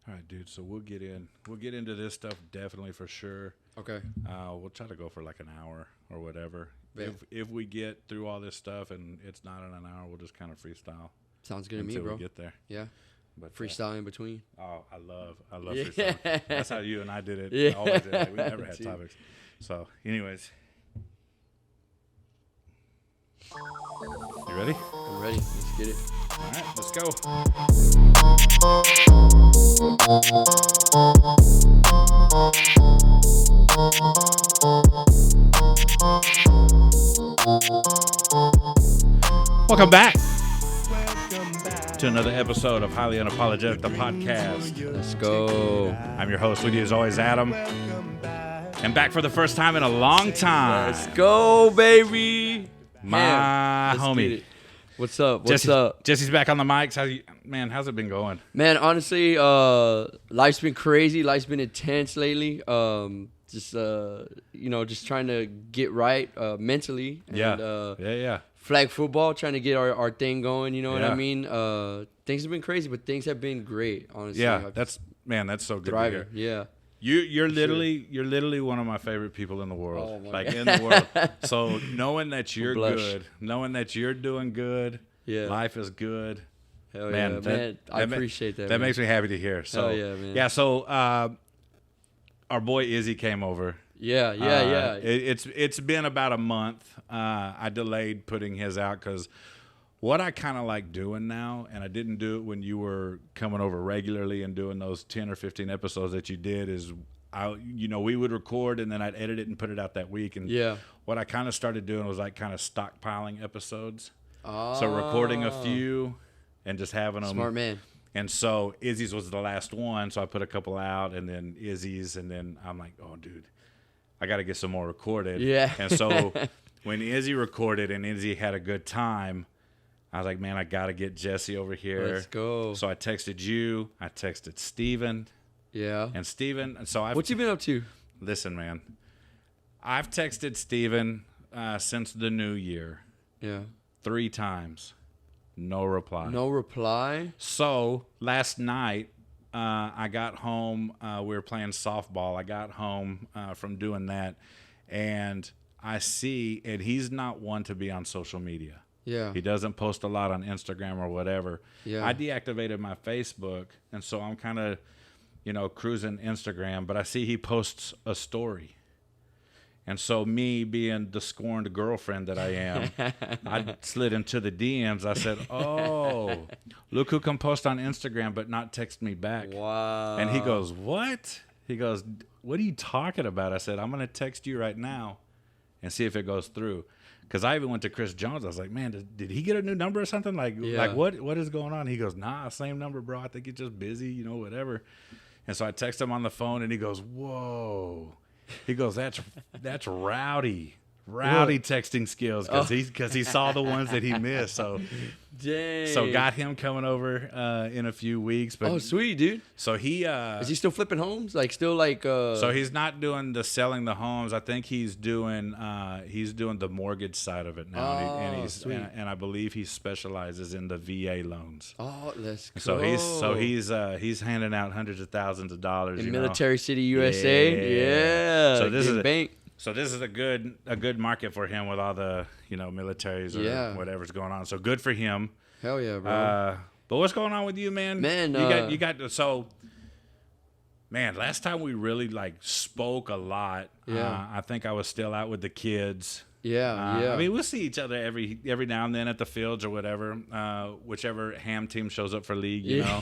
All right, dude. So we'll get into this stuff definitely for sure. Okay. We'll try to go for like an hour or whatever. Yeah. If we get through all this stuff and it's not in an hour, we'll just kind of freestyle. Sounds good to me, bro. Until we get there. Yeah. But Freestyle in between. Oh, I love Yeah. freestyle. That's how you and I did it. Yeah. Always did it. We never had topics. So, anyways. You ready? I'm ready. Let's get it. All right, let's go. Welcome back to another episode of Highly Unapologetic, the podcast. Let's go. I'm your host with you as always, Adam. And back for the first time in a long time. Let's go, baby. My Let's homie. get it. What's up? What's up? Jesse's back on the mics. How's it been going? Man, honestly, life's been crazy. Life's been intense lately. Just trying to get right mentally. And, Yeah. Flag football, trying to get our thing going. You know what Yeah. I mean? Things have been crazy, but things have been great. Honestly, Yeah, that's so good thriving. to hear. Yeah. You're literally one of my favorite people in the world. Oh, my like God. in the world. So knowing that you're Blush. good, knowing that you're doing good, Yeah. life is good. Hell Man, yeah, that- man. I that ma- appreciate that. That man. makes me happy to hear. So Hell yeah, man. Yeah, so our boy Izzy came over. Yeah. It's been about a month. I delayed putting his out because what I kind of like doing now, and I didn't do it when you were coming over regularly and doing those 10 or 15 episodes that you did, is we would record and then I'd edit it and put it out that week. And Yeah. what I kind of started doing was like kind of stockpiling episodes. Oh. So recording a few and just having them. Smart man. And so Izzy's was the last one, so I put a couple out, and then Izzy's, and then I'm like, oh, dude, I got to get some more recorded. Yeah. And so when Izzy recorded and Izzy had a good time, I was like, man, I got to get Jesse over here. Let's go. So I texted you. I texted Steven. Yeah. And Steven, What you been up to? Listen, man, I've texted Steven since the new year Yeah. 3 times. No reply. No reply? So last night, I got home. We were playing softball. I got home from doing that, and I see, and he's not one to be on social media. Yeah. He doesn't post a lot on Instagram or whatever. Yeah. I deactivated my Facebook, and so I'm kind of, cruising Instagram, but I see he posts a story. And so me being the scorned girlfriend that I am, I slid into the DMs. I said, oh, look who can post on Instagram but not text me back. Wow. And he goes, what? He goes, what are you talking about? I said, I'm going to text you right now and see if it goes through. Because I even went to Chris Jones. I was like, man, did he get a new number or something? Like what is going on? He goes, nah, same number, bro. I think it's just busy, whatever. And so I text him on the phone, and he goes, whoa. He goes, that's rowdy texting skills, because he saw the ones that he missed. So, dang. So got him coming over in a few weeks. But Oh, sweet, dude. so he Is he still flipping homes? Like, still like so he's not doing the selling the homes. I think he's doing the mortgage side of it now. Sweet. And I believe he specializes in the VA loans. Oh, let's go. He's handing out hundreds of thousands of dollars in Military City, USA. Yeah. So this is bank. So this is a good market for him with all the militaries or whatever's going on. So good for him. Hell yeah, bro. But what's going on with you, man? Man, you got so. Man, last time we really spoke a lot. Yeah. I think I was still out with the kids. Yeah. I mean, we'll see each other every now and then at the fields or whatever, whichever ham team shows up for league, Yeah.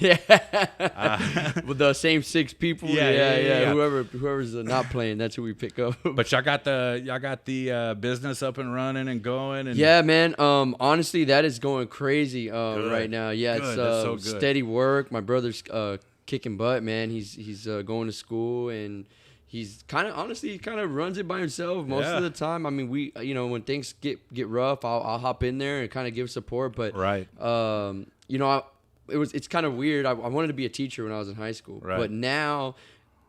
With the same 6 people. Yeah. Whoever's not playing, that's who we pick up. But y'all got the business up and running and going. And yeah, man. Honestly, that is going crazy right now. Yeah, Good. it's That's so good. steady work. My brother's kicking butt, man. He's going to school, and he's kind of runs it by himself most of the time. I mean, we when things get rough, I'll hop in there and kind of give support. But right, it's kind of weird. I wanted to be a teacher when I was in high school, right.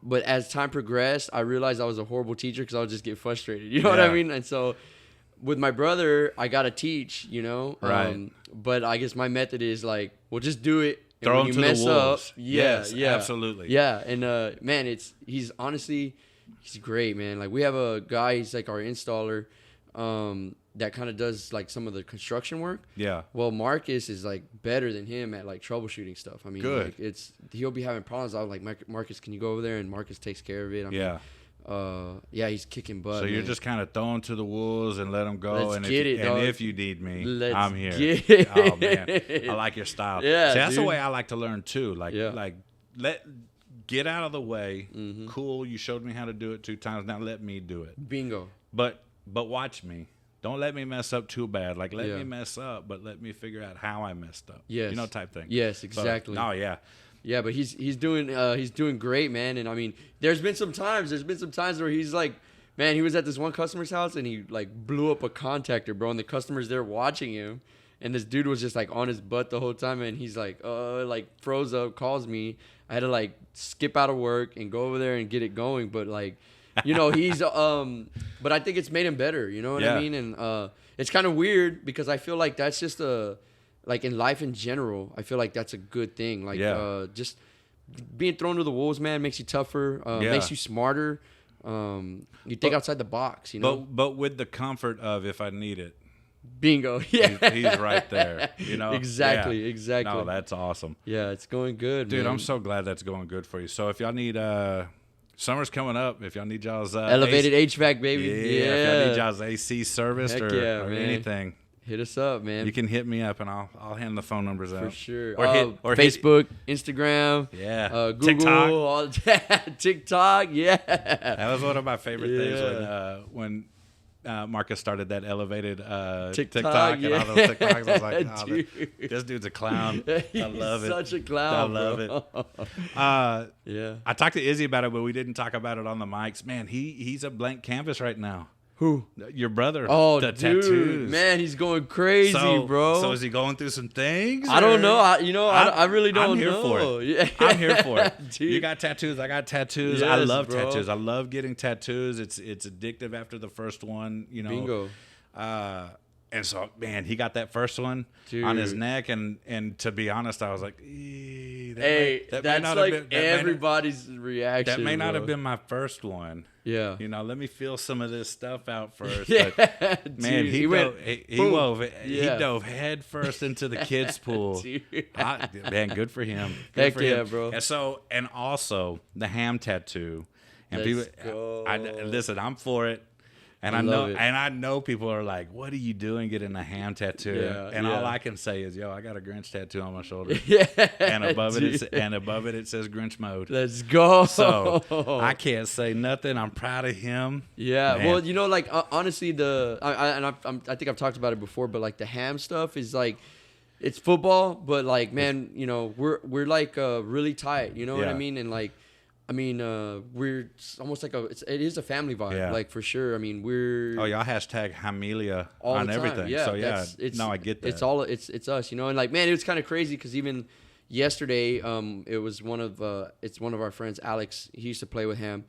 But as time progressed, I realized I was a horrible teacher because I would just get frustrated. You know what I mean? And so with my brother, I got to teach. Right. But I guess my method is we'll just do it. throw him to the wolves. Yes, absolutely. Yeah, and man, he's honestly he's great, man. Like we have a guy, he's like our installer, that kind of does like some of the construction work. Yeah. Well, Marcus is like better than him at like troubleshooting stuff. I mean, good. Like, he'll be having problems. I was like, Marcus, can you go over there? And Marcus takes care of it. I mean, yeah, he's kicking butt. So you're just kind of throwing to the wolves and let them go. Let's get it, dog. And if you need me, I'm here. Get it. Oh man, I like your style. Yeah, see, that's dude. the way I like to learn too. Like get out of the way. Mm-hmm. Cool. You showed me how to do it 2 times. Now let me do it. Bingo. But watch me. Don't let me mess up too bad. Like let me mess up, but let me figure out how I messed up. Yes. You know, type thing. Yes, exactly. So, yeah. Yeah, but he's doing great, man. And I mean, there's been some times where he's like, man, he was at this one customer's house and he like blew up a contactor, bro, and the customer's there watching him, and this dude was just like on his butt the whole time, and he's like froze up, calls me. I had to like skip out of work and go over there and get it going, but like, you know, he's but I think it's made him better, you know what I mean? And it's kind of weird because I feel like that's just like in life in general, I feel like that's a good thing. Like just being thrown to the wolves, man, makes you tougher, makes you smarter. You think outside the box, you know. But with the comfort of if I need it. Bingo. Yeah. He's right there. You know. Exactly. No, that's awesome. Yeah, it's going good, dude. Man. I'm so glad that's going good for you. So if y'all need summer's coming up. If y'all need y'all's elevated HVAC, baby. Yeah. If y'all need y'all's AC serviced or anything. Hit us up, man. You can hit me up, and I'll hand the phone numbers out. For sure. Or Facebook, Instagram, Google, TikTok. All TikTok, yeah. That was one of my favorite things when Marcus started that elevated TikTok and all those TikToks. I was like, oh, this dude's a clown. I love it. Such a clown, I love it. Yeah. I talked to Izzy about it, but we didn't talk about it on the mics. Man, he's a blank canvas right now. Who? Your brother. Oh, the dude, tattoos. Man, he's going crazy, bro. So is he going through some things? I don't know. I really don't know. I'm here for it. Yeah. I'm here for it. Dude. You got tattoos. I got tattoos. Yes, I love bro. tattoos. I love getting tattoos. It's addictive after the first one. You know. Bingo. And so, man, he got that first one on his neck, and to be honest, I was like, that's like everybody's reaction. That may not have been my first one. Yeah. You know, let me feel some of this stuff out first. Yeah, but, man, dude, he dove head first into the kids' pool. Man, good for him. Heck yeah, bro. And also the ham tattoo. And listen, I'm for it. And I know people are like, "What are you doing getting a ham tattoo?" Yeah, and all I can say is, "Yo, I got a Grinch tattoo on my shoulder." Yeah, and above it says Grinch mode. Let's go. So I can't say nothing. I'm proud of him. Yeah. Man. Well, you know, like honestly, I think I've talked about it before, but like the ham stuff is like, it's football, but like, man, you know, we're like really tight. You know what I mean? And like, I mean, we're almost like it is a family vibe, like for sure. I mean, y'all hashtag Hamelia on everything. Yeah, so I get that. It's us, you know, and like, man, it was kind of crazy because even yesterday, it was one of our friends, Alex. He used to play with Ham.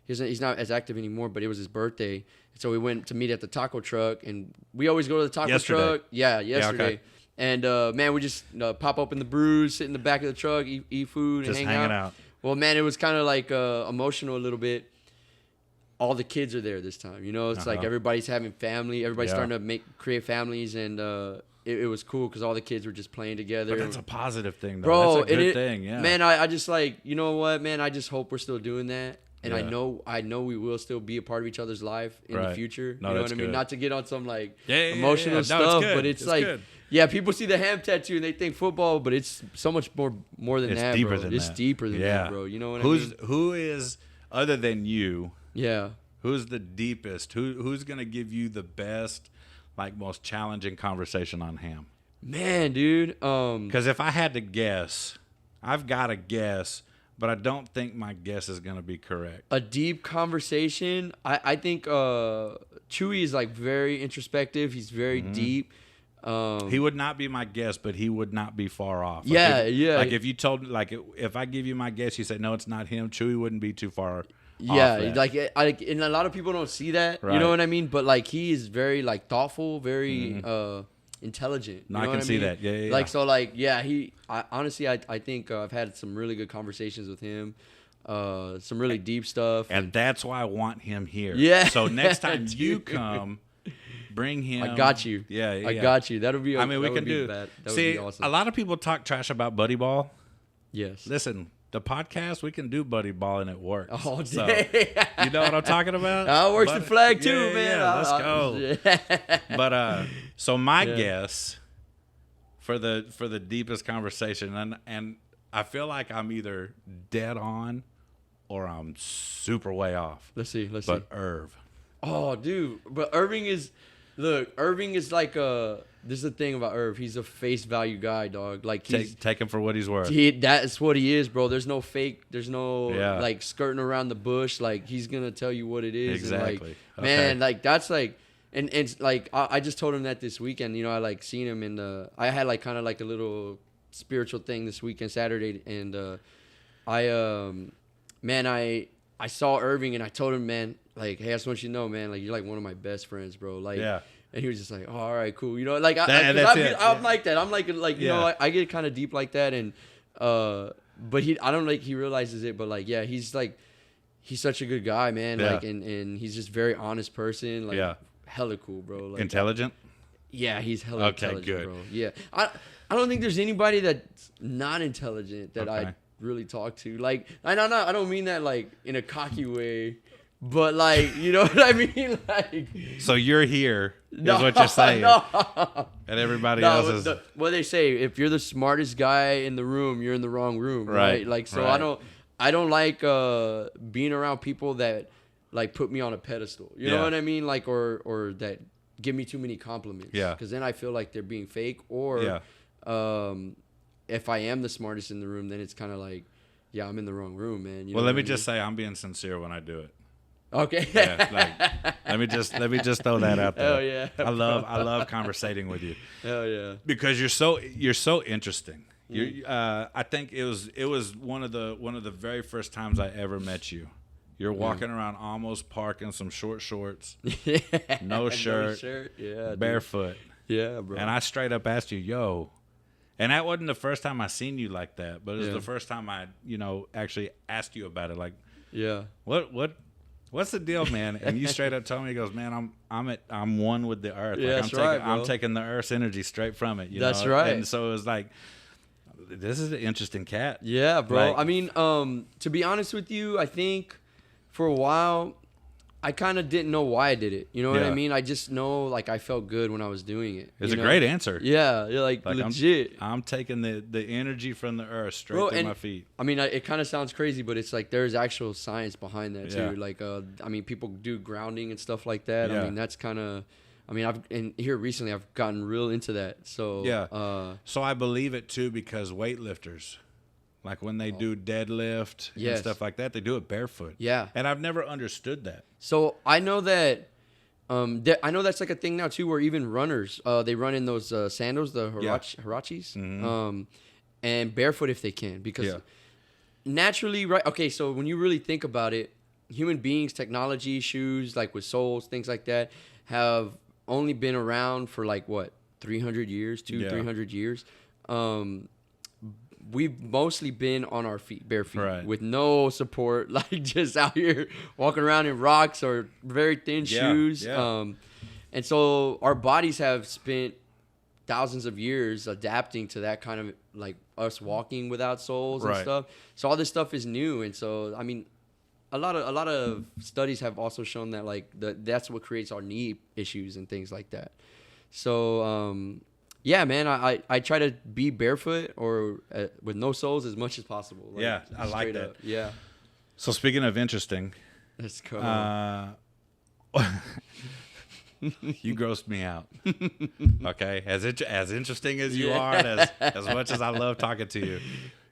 He's not as active anymore, but it was his birthday, so we went to meet at the taco truck, and we always go to the taco truck. Yeah, yesterday. Yeah, okay. And man, we just pop open the brews, sit in the back of the truck, eat food, and hang out. Well, man, it was kind of like emotional a little bit. All the kids are there this time, you know. It's like everybody's having family. Everybody's starting to create families, and it was cool because all the kids were just playing together. But that's a positive thing, though. Bro, that's a good thing, yeah. Man, I just like, you know what, man? I just hope we're still doing that, and I know we will still be a part of each other's life in the future. No, you know what I mean? Good. Not to get on some like emotional stuff, but it's like. Good. Yeah, people see the ham tattoo and they think football, but it's so much more than that, bro. It's deeper than that, bro. You know what I mean? Who is, other than you, yeah, who's the deepest? Who's going to give you the best, like, most challenging conversation on ham? Man, dude. Because if I had to guess, I've got to guess, but I don't think my guess is going to be correct. A deep conversation? I think Chewy is, like, very introspective. He's very deep. He would not be my guess, but he would not be far off. Like Like if you told, like if I give you my guess, you say no, it's not him. Chewy wouldn't be too far. Yeah, off and a lot of people don't see that. Right. You know what I mean? But like he is very like thoughtful, very intelligent. No, I can see that. Yeah. Like, so, like, yeah, honestly, I think I've had some really good conversations with him. Some really deep stuff. And that's why I want him here. Yeah. So next time you come, bring him. I got you. Yeah. I got you. That'll be. I mean, we can do. That would See, be awesome. a lot of people talk trash about buddy ball. Yes. Listen, the podcast, we can do buddy ball and it works. Oh, so, dang. you know what I'm talking about? Oh, works the flag too, man. Yeah, let's go. But so my guess for the deepest conversation, and I feel like I'm either dead on or I'm super way off. Let's see. But Irv. Oh, dude. But Irving is like this is the thing about Irv. He's a face value guy, dog. Like, Take him for what he's worth. That's what he is, bro. There's no fake. There's no like skirting around the bush. Like, he's gonna tell you what it is. Exactly. And, like, man, like, that's like, and like I just told him that this weekend. You know, I like seen him in I had like kind of like a little spiritual thing this weekend, Saturday, and I saw Irving and I told him, man, like, hey, I just want you to know, man, like, you're like one of my best friends, bro. Like, yeah. And he was just like, oh, all right, cool. You know, like, I'm like that. I'm like, you know, I get kind of deep like that. And, but I don't like he realizes it, but like, yeah, he's such a good guy, man. Yeah. Like, and he's just very honest person. Like, hella cool, bro. Like, intelligent? Yeah, he's hella intelligent, good. bro. Yeah. I don't think there's anybody that's not intelligent that I really talk to. Like, I don't mean that like in a cocky way. But, like, you know what I mean? Like, so you're here, is what you're saying. No. And everybody else is... What they say, if you're the smartest guy in the room, you're in the wrong room, right? Like, so right. I don't like being around people that, like, put me on a pedestal. You know what I mean? Like, or that give me too many compliments. Yeah. Because then I feel like they're being fake. Or if I am the smartest in the room, then it's kind of like, yeah, I'm in the wrong room, man. You know let me I mean? just say I'm being sincere when I do it. Okay. Yeah, like, let me just throw that out there. Hell yeah. I love conversating with you. Hell yeah. Because you're so interesting. I think it was one of the very first times I ever met you. You're walking around Almost Park in some short shorts, no shirt, yeah, barefoot. Yeah, bro. And I straight up asked you, yo. And that wasn't the first time I seen you like that, but it was the first time I, actually asked you about it. Like, what's the deal, man? And you straight up told me, he goes, man, I'm one with the earth. Yeah, like, I'm taking the earth's energy straight from it. That's right. And so it was like, this is an interesting cat. Yeah, bro. Like, I mean, to be honest with you, I think for a while, I kind of didn't know why I did it. You know what I mean? I just know, like, I felt good when I was doing it. It's a great answer. Yeah, like legit. I'm taking the energy from the earth straight through my feet. I mean, it kind of sounds crazy, but it's like there's actual science behind that too. Yeah. Like, I mean, people do grounding and stuff like that. Yeah. I mean, that's kind of. I mean, here recently I've gotten real into that. So yeah. So I believe it too because weightlifters, like when they do deadlift and stuff like that, they do it barefoot. Yeah. And I've never understood that. So I know that. I know that's like a thing now too, where even runners, they run in those sandals, the Hirachis, and barefoot if they can, because naturally, right? Okay, so when you really think about it, human beings, technology, shoes, like with soles, things like that, have only been around for like what 300 years, 300 years. We've mostly been on our feet, bare feet, with no support, like just out here walking around in rocks or very thin shoes. Yeah. And so our bodies have spent thousands of years adapting to that kind of like us walking without soles and stuff. So all this stuff is new. And so, I mean, a lot of studies have also shown that like that's what creates our knee issues and things like that. So, yeah, man, I try to be barefoot or with no soles as much as possible. Like, yeah, I like that. Up. Yeah. So speaking of interesting, let's go. You grossed me out. Okay, as interesting as you are, and as much as I love talking to you,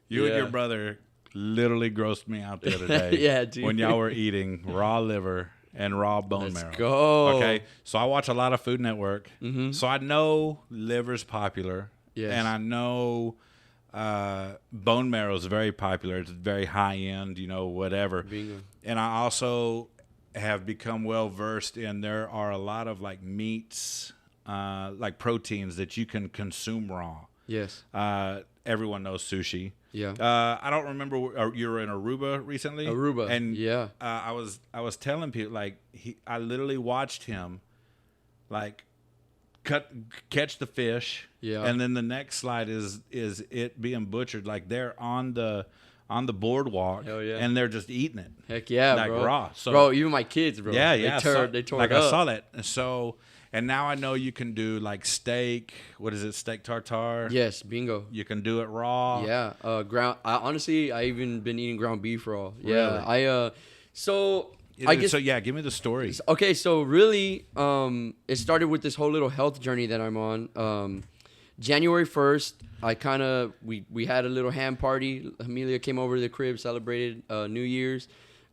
you and your brother literally grossed me out the other day. Yeah, dude. When y'all were eating raw liver and raw bone marrow. Let's go. Okay, so I watch a lot of Food Network, so I know liver's popular, and I know bone marrow is very popular. It's very high end, whatever. Bingo. And I also have become well versed in there are a lot of like meats like proteins that you can consume raw. Yes. Everyone knows sushi. Yeah. I don't remember. You were in Aruba recently. Aruba. And yeah. I was telling people like I literally watched him like catch the fish. Yeah. And then the next slide is it being butchered. Like they're on the boardwalk. Hell yeah. And they're just eating it. Heck yeah, like bro. raw. So, bro, even my kids, bro. Yeah, They tore like it up. I saw that. So, and now I know you can do like steak. What is it? Steak tartare. Yes, bingo. You can do it raw. Yeah. Ground. I even been eating ground beef raw. Yeah. Really? I guess. So yeah, give me the story. Okay, so really, it started with this whole little health journey that I'm on. January 1st, we had a little ham party. Amelia came over to the crib, celebrated New Year's,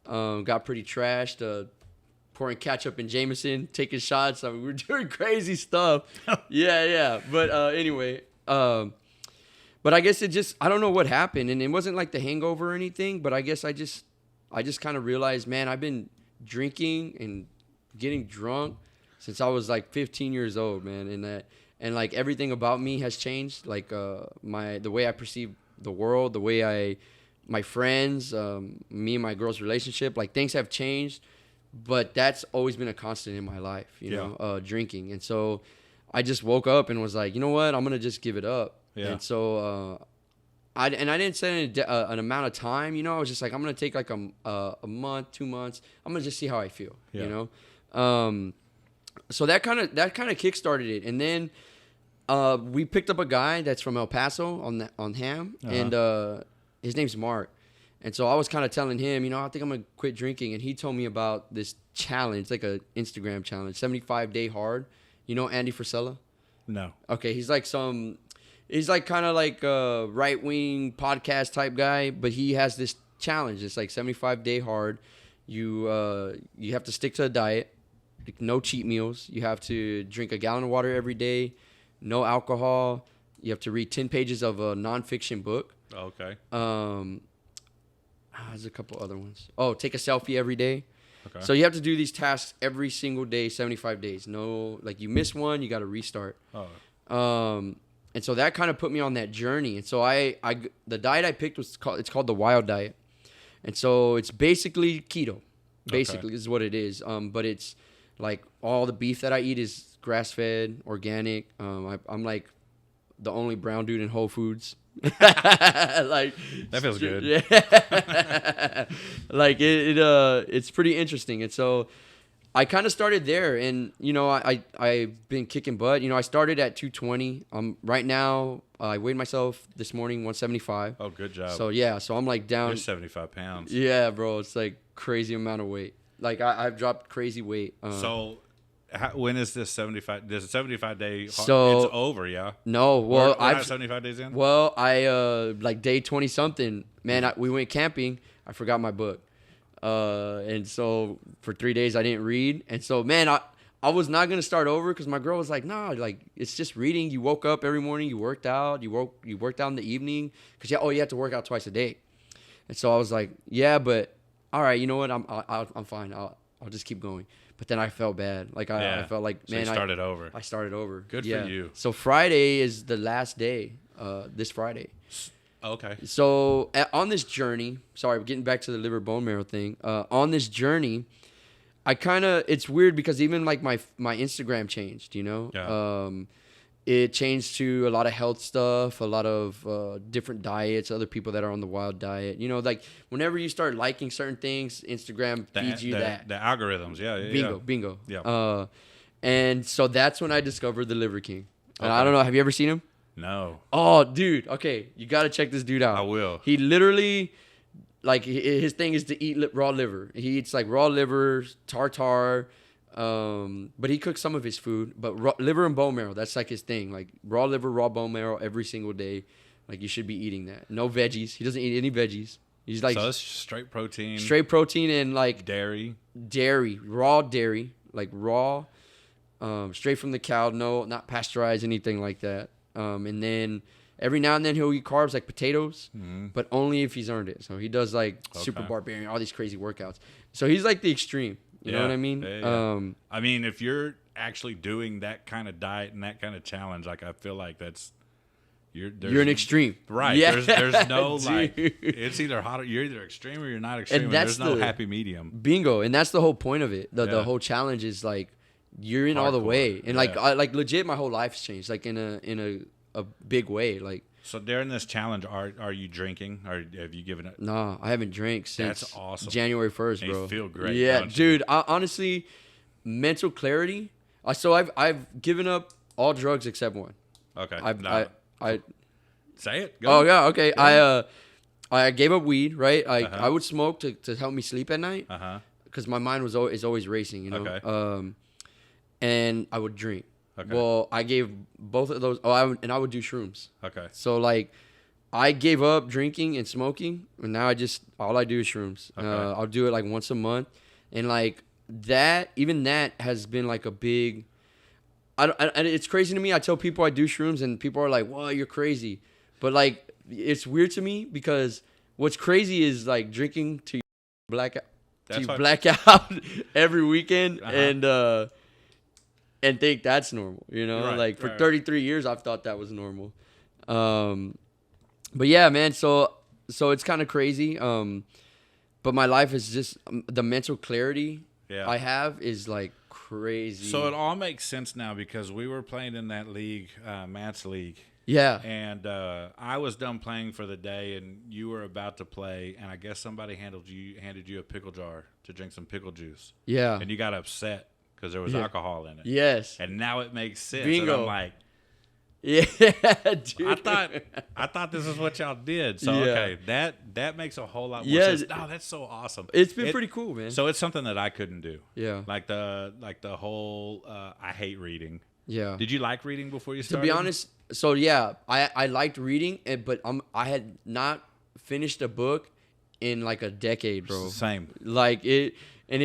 got pretty trashed, pouring ketchup and Jameson, taking shots. I mean, we were doing crazy stuff. Yeah. But anyway, but I guess I don't know what happened, and it wasn't like the hangover or anything. But I guess I just kind of realized, man, I've been drinking and getting drunk since I was like 15 years old, man, and like everything about me has changed, like the way I perceive the world, the way my friends, me and my girl's relationship, like things have changed, but that's always been a constant in my life, you know, drinking. And so I just woke up and was like, you know what, I'm gonna just give it up. Yeah. And so I didn't set an amount of time, you know. I was just like, I'm gonna take like a month, 2 months. I'm gonna just see how I feel, you know. So that kind of kickstarted it, and then we picked up a guy that's from El Paso on ham, and his name's Mark. And so I was kind of telling him, you know, I think I'm gonna quit drinking, and he told me about this challenge, like a Instagram challenge, 75-day hard. You know Andy Frisella? No. Okay, he's like kind of like a right-wing podcast type guy, but he has this challenge. It's like 75-day hard. You have to stick to a diet, no cheat meals. You have to drink a gallon of water every day, no alcohol. You have to read 10 pages of a nonfiction book. Okay. There's a couple other ones. Oh, take a selfie every day. Okay. So you have to do these tasks every single day, 75 days. No, like you miss one, you got to restart. Oh. And so that kind of put me on that journey. And so the diet I picked it's called the Wild Diet. And so it's basically keto. Basically, is what it is. But it's like all the beef that I eat is grass-fed, organic. I'm like the only brown dude in Whole Foods. Like that feels good. Yeah. Like it's pretty interesting. And so I kind of started there, and you know, I've been kicking butt. You know, I started at 220. Right now I weighed myself this morning 175. Oh, good job. So yeah, so I'm like down. You're 75 pounds. Yeah, bro, it's like crazy amount of weight. Like I've dropped crazy weight. So when is this 75? There's a 75 day. So it's over, yeah. No, well, we're not 75 days in. Well, I like day 20 something. Man, we went camping. I forgot my book. And so for 3 days I didn't read. And so, man, I was not going to start over because my girl was like, no, like it's just reading. You woke up every morning, you worked out, you worked out in the evening because you have to work out twice a day. And so I was like, yeah, but all right, you know what? I'm fine. I'll just keep going. But then I felt bad. Like I felt like, man, I started over. I started over. Good for you. So Friday is the last day, this Friday. Okay. So on this journey, sorry, getting back to the liver bone marrow thing. On this journey, it's weird because even like my Instagram changed, you know. Yeah. It changed to a lot of health stuff, a lot of different diets, other people that are on the wild diet. You know, like whenever you start liking certain things, Instagram feeds you that. The algorithms, yeah. Bingo. Yeah. And so that's when I discovered the Liver King. And I don't know, have you ever seen him? No. Oh, dude. Okay, you got to check this dude out. I will. He literally, like, his thing is to eat raw liver. He eats, like, raw liver, tartare, but he cooks some of his food. But liver and bone marrow, that's, like, his thing. Like, raw liver, raw bone marrow every single day. Like, you should be eating that. No veggies. He doesn't eat any veggies. He's, like... So it's straight protein. Straight protein and, like... Dairy. Raw dairy. Like, raw, straight from the cow. No, not pasteurized, anything like that. And then every now and then he'll eat carbs like potatoes, but only if he's earned it. So he does like super barbarian, all these crazy workouts. So he's like the extreme. You know what I mean? Yeah. I mean, if you're actually doing that kind of diet and that kind of challenge, like I feel like you're an extreme, right? Yeah, there's no like it's either hot. You're either extreme or you're not extreme. And there's no happy medium. Bingo, and that's the whole point of it. The whole challenge is like you're in all the way, and like legit, my whole life's changed, like in a big way, like. So during this challenge, are you drinking or have you given it? No, I haven't drank since That's awesome. January 1st, bro. You feel great. Yeah, dude. Honestly, mental clarity. So I've given up all drugs except one. Okay. I say it. Go. Oh yeah. Okay. I gave up weed. Right. I would smoke to help me sleep at night. Because my mind is always racing. You know. Okay. And I would drink. Okay. Well, I gave both of those. I would do shrooms. Okay. So like, I gave up drinking and smoking, and now all I do is shrooms. Okay. I'll do it like once a month, and like that, even that has been like a big. It's crazy to me. I tell people I do shrooms, and people are like, "Well, you're crazy," but like, it's weird to me because what's crazy is like drinking to black out every weekend, and think that's normal, you know? Right, like for 33 years, I've thought that was normal. But yeah, man. So it's kind of crazy. But my life is just the mental clarity I have is like crazy. So it all makes sense now because we were playing in that league, Matt's league. Yeah. And I was done playing for the day, and you were about to play, and I guess somebody handed you a pickle jar to drink some pickle juice. Yeah. And you got upset. Because there was alcohol in it. Yes. And now it makes sense. Bingo. And I'm like, dude. I thought this is what y'all did. So okay, that makes a whole lot more sense. Oh, that's so awesome. It's been pretty cool, man. So it's something that I couldn't do. Yeah. Like the whole I hate reading. Yeah. Did you like reading before you started? To be honest, so yeah, I liked reading, but I had not finished a book in like a decade, bro. Same. Like it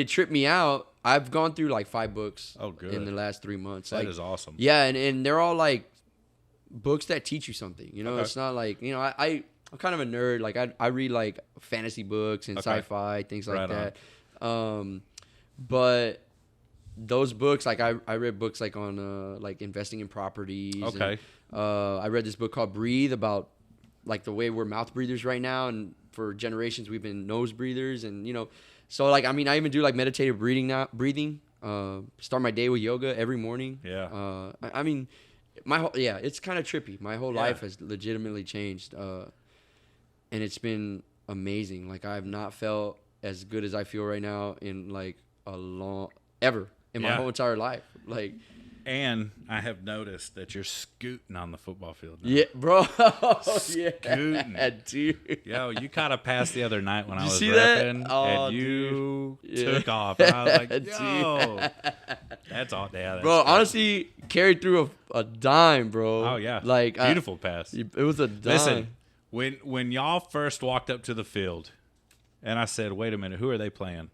tripped me out. I've gone through like 5 books in the last 3 months. That is awesome. Yeah, and they're all like books that teach you something. You know, Okay. It's not like, you know, I'm kind of a nerd. Like I read like fantasy books and sci-fi, things like that. But those books, like I read books like on like investing in properties. Okay. And, I read this book called Breathe about like the way we're mouth breathers right now, and for generations we've been nose breathers, and you know. So, like, I mean, I even do, like, meditative breathing now. Start my day with yoga every morning. Yeah. I mean, it's kind of trippy. My whole life has legitimately changed. And it's been amazing. Like, I have not felt as good as I feel right now in, like, ever in my whole entire life. Like... And I have noticed that you're scooting on the football field now. Yeah, bro. Scooting. Yeah, dude. Yo, you caught a pass the other night when I was see that? repping, Oh, and you dude. took off. And I was like, yo, that's all. Yeah, that's bro, great. honestly, carried through a dime, bro. Oh, yeah. Like beautiful pass. It was a dime. Listen, when y'all first walked up to the field, and I said, wait a minute, who are they playing?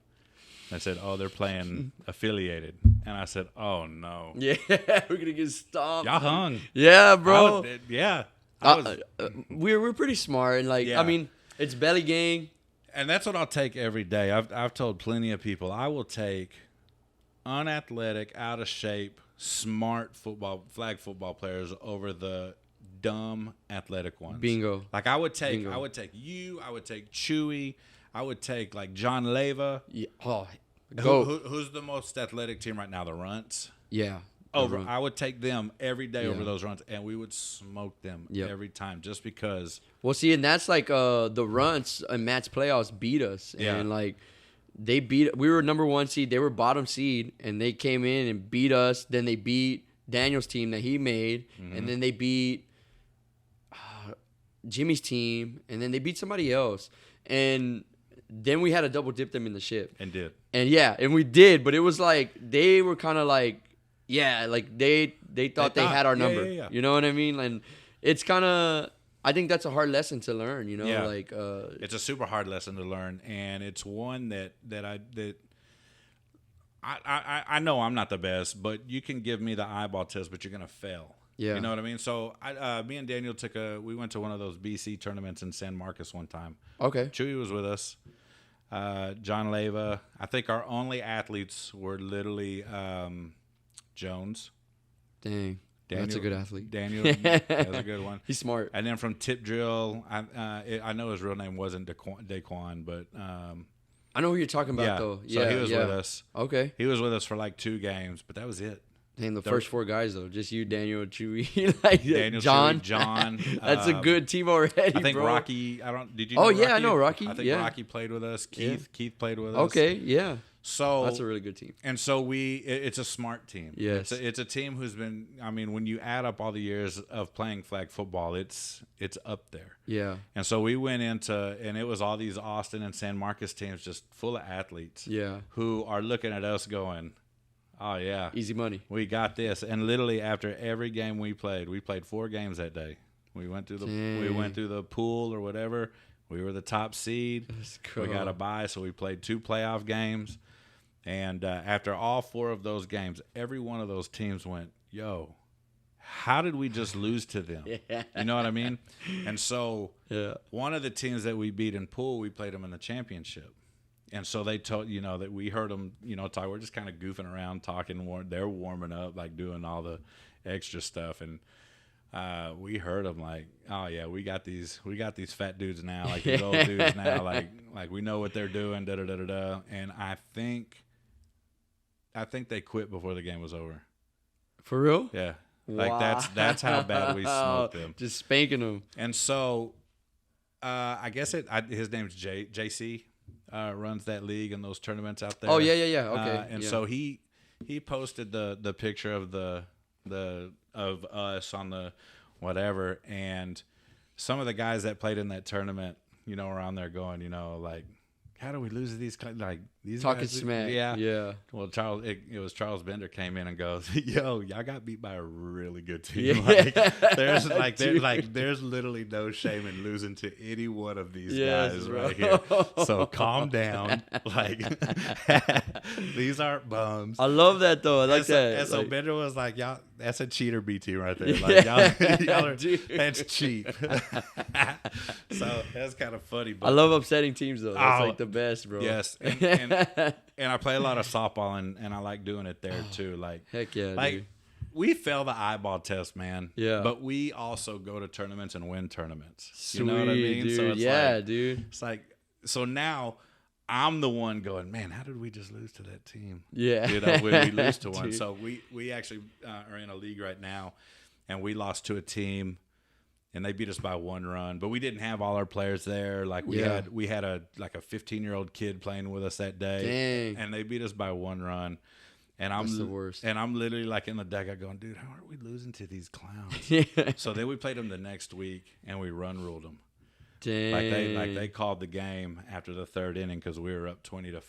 I said, oh, they're playing affiliated. And I said, oh, no. Yeah, we're going to get stomped. Y'all hung. Yeah, bro. We're pretty smart. And, like, I mean, it's belly gang. And that's what I'll take every day. I've told plenty of people, I will take unathletic, out of shape, smart flag football players over the dumb athletic ones. Bingo. Like, I would take you, I would take Chewy, I would take like John Leva. Yeah. Oh, who's the most athletic team right now? The Runts. Yeah. I would take them every day over those Runts, and we would smoke them every time just because. Well, see, and that's like the Runts and Matt's playoffs beat us, and like we were number 1 seed, they were bottom seed, and they came in and beat us. Then they beat Daniel's team that he made, and then they beat Jimmy's team, and then they beat somebody else, and then we had to double dip them in the ship. And did. And we did, but it was like they were kind of like, like they thought they had our number. Yeah. You know what I mean? And it's kind of, I think that's a hard lesson to learn, you know? Yeah. Like it's a super hard lesson to learn, and it's one that I know I'm not the best, but you can give me the eyeball test, but you're going to fail. Yeah. You know what I mean? So me and Daniel we went to one of those BC tournaments in San Marcos one time. Okay. Chewy was with us. John Leva. I think our only athletes were literally Jones. Dang. That's a good athlete. Daniel, that's a good one. He's smart. And then from Tip Drill, I know his real name wasn't Daquan, but I know who you're talking about, though. So he was with us. Okay. He was with us for like 2 games, but that was it. Dang, the first 4 guys, though. Just you, Daniel, Chewy, like Daniel, John. Chewy, John. That's a good team already, I think bro. Rocky. Did you? Oh, know yeah, Rocky? I know Rocky. I think Rocky played with us. Keith played with us. Okay, yeah. So that's a really good team. And so it's a smart team. Yes. It's a team who's been, I mean, when you add up all the years of playing flag football, it's up there. Yeah. And so we went into, and it was all these Austin and San Marcos teams just full of athletes. Yeah. Who are looking at us going, oh, yeah. Easy money. We got this. And literally after every game we played 4 games that day. We went through the pool or whatever. We were the top seed. That's cool. We got a bye, so we played 2 playoff games. And after all 4 of those games, every one of those teams went, yo, how did we just lose to them? Yeah. You know what I mean? And so one of the teams that we beat in pool, we played them in the championship. And so they told, that we heard them, talk. We're just kind of goofing around, talking. They're warming up, like doing all the extra stuff. And we heard them like, oh, yeah, we got these fat dudes now, like these old dudes now. Like we know what they're doing, da-da-da-da-da. And I think they quit before the game was over. For real? Yeah. Like wow. that's how bad we smoked them. Just spanking them. And so I guess his name's JC, runs that league and those tournaments out there. Oh yeah. Okay. And so he posted the picture of of us on the whatever, and some of the guys that played in that tournament, were on there going, like, how do we lose to these these talking guys? smack? Yeah. Well, it was Charles Bender came in and goes, "Yo, y'all got beat by a really good team. Yeah. There's literally no shame in losing to any one of these guys bro. right here. So calm down. These aren't bums." I love that though. I like that. And so Bender was like, "Y'all, that's a cheater B team right there. Like y'all are, that's cheap." So that's kind of funny. But I love upsetting teams though. That's like the best, bro. Yes, and I play a lot of softball, and I like doing it there too. Like, heck yeah, like dude. We fail the eyeball test, man. Yeah, but we also go to tournaments and win tournaments. Sweet, you know what I mean? dude. So it's dude. It's like, so now I'm the one going, man, how did we just lose to that team? Yeah, when we lose to one. So we actually are in a league right now, and we lost to a team. And they beat us by 1 run, but we didn't have all our players there. Like we had a 15-year-old kid playing with us that day. Dang. And they beat us by 1 run. And That's the worst. And I'm literally like in the dugout going, dude, how are we losing to these clowns? So then we played them the next week, and we ruled them. Dang. Like they called the game after the 3rd inning because we were up 20-5.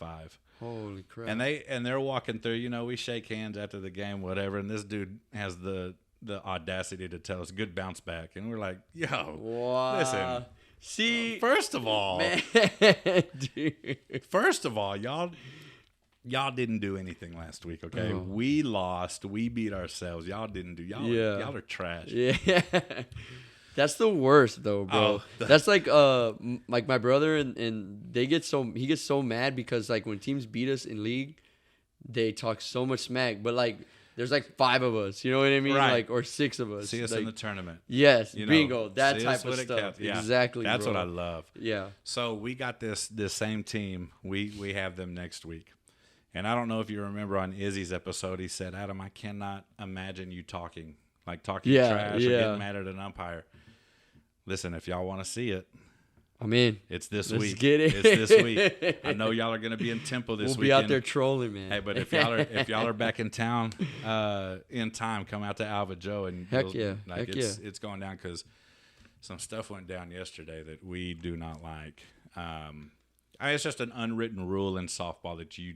Holy crap! And they're walking through. We shake hands after the game, whatever. And this dude has the audacity to tell us good bounce back, and we're like, yo, wow. Listen, see, first of all, man, dude. First of all, y'all didn't do anything last week, okay? Oh. We lost, we beat ourselves. Y'all didn't do. Y'all are trash. Yeah. That's the worst though, bro. That's like my brother and he gets so mad because like when teams beat us in league, they talk so much smack, but like there's like 5 of us, you know what I mean? Right. Like, or 6 of us. See us like, in the tournament. Yes, bingo, that see type of stuff. Yeah. Exactly, That's bro. what I love. Yeah. So we got this same team. We have them next week. And I don't know if you remember on Izzy's episode, he said, Adam, I cannot imagine you talking trash or getting mad at an umpire. Listen, if y'all want to see it, I'm in. It's this Let's week. get it. It's this week. I know y'all are going to be in Temple this weekend. We'll be out there trolling, man. Hey, but if y'all are back in town in time, come out to Alva Joe and it's going down because some stuff went down yesterday that we do not like. It's just an unwritten rule in softball that you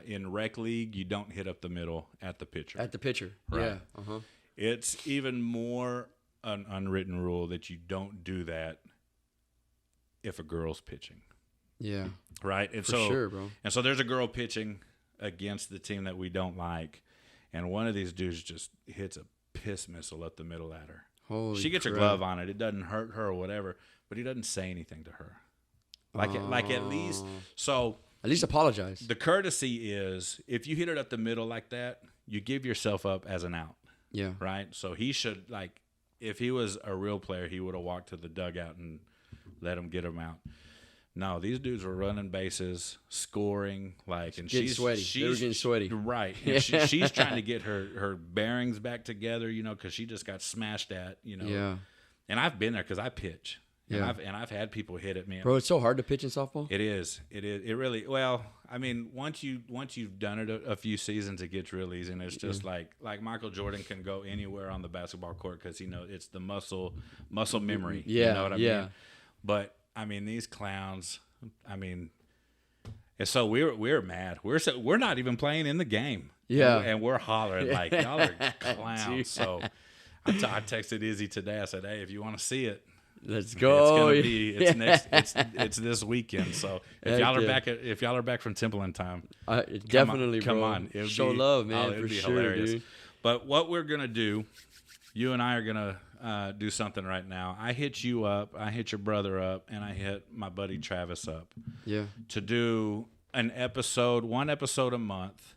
in rec league you don't hit up the middle at the pitcher. At the pitcher, right? Yeah. Uh-huh. It's even more an unwritten rule that you don't do that if a girl's pitching. Yeah. Right? And For so sure, bro. And so there's a girl pitching against the team that we don't like, and one of these dudes just hits a piss missile up the middle at her. Holy She gets crap. her glove on it. It doesn't hurt her or whatever, but he doesn't say anything to her. Like at least so at least apologize. The courtesy is if you hit it up the middle like that, you give yourself up as an out. Yeah. Right. So he should, like, if he was a real player, he would have walked to the dugout and let him get him out. No, these dudes were running bases, scoring, like, and getting sweaty. They were getting sweaty. Right. And she's trying to get her bearings back together, you know, because she just got smashed at, you know. Yeah. And I've been there because I pitch. Yeah. And I've had people hit at me. Bro, it's so hard to pitch in softball. It is. It really. Well, I mean, once you've done it a few seasons, it gets real easy, and it's just like Michael Jordan can go anywhere on the basketball court because he knows it's the muscle memory. Yeah. You know what I yeah. mean? But I mean, these clowns. I mean, and so we're mad. We're not even playing in the game. Yeah. And we're hollering like, y'all are clowns. So I texted Izzy today. I said, hey, if you want to see it, let's go. It's this weekend. So if y'all are back from Temple in time, definitely come bro. on. Show love, man. It'd for be sure, hilarious. dude. But what we're gonna do, you and I are gonna do something right now. I hit you up, I hit your brother up, and I hit my buddy Travis up. Yeah. To do one episode a month,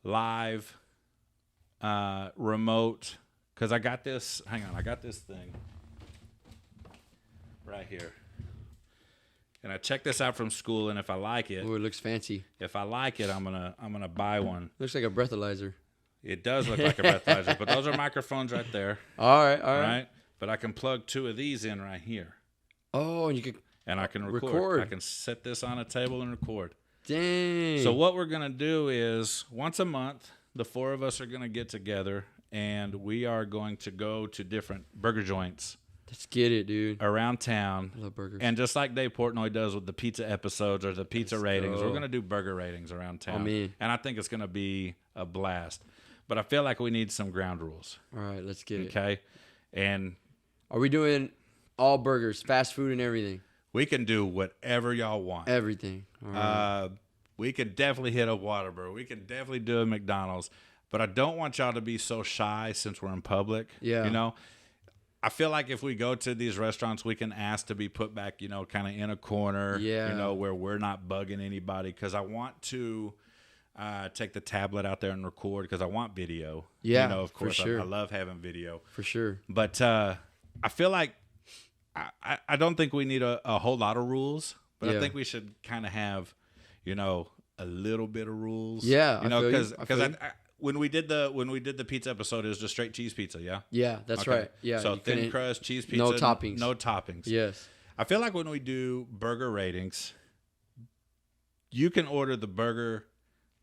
live, remote. Because I got this. Hang on, I got this thing right here. And I checked this out from school, and if I like it, Oh, it looks fancy. if I like it, I'm gonna buy one. Looks like a breathalyzer. It does look like a breathalyzer, but those are microphones right there. All right. But I can plug two of these in right here, Oh, and you can. and I can record. I can set this on a table and record. Dang. So what we're gonna do is once a month, the four of us are gonna get together, and we are going to go to different burger joints. Let's get it, dude. Around town. I love burgers. And just like Dave Portnoy does with the pizza episodes or the pizza ratings, go. we're going to do burger ratings around town. I'm in. And I think it's going to be a blast. But I feel like we need some ground rules. All right, let's get it. Okay? And Are we doing all burgers, fast food and everything? we can do whatever y'all want. Everything. All right. We can definitely hit a Whataburger. We can definitely do a McDonald's. But I don't want y'all to be so shy since we're in public. Yeah. You know? I feel like if we go to these restaurants, we can ask to be put back, you know, kind of in a corner, Yeah. you know, where we're not bugging anybody. Because I want to take the tablet out there and record because I want video. Yeah, You know, of course, for sure. I love having video. For sure. But I feel like I don't think we need a whole lot of rules. But I Yeah. think we should kind of have, you know, a little bit of rules. Yeah, You know, I feel you. because I feel you. when we did the pizza episode, it was just straight cheese pizza, yeah? Yeah, that's Okay. right. Yeah. So you thin couldn't- crust, cheese pizza. No toppings. No toppings. Yes. I feel like when we do burger ratings, you can order the burger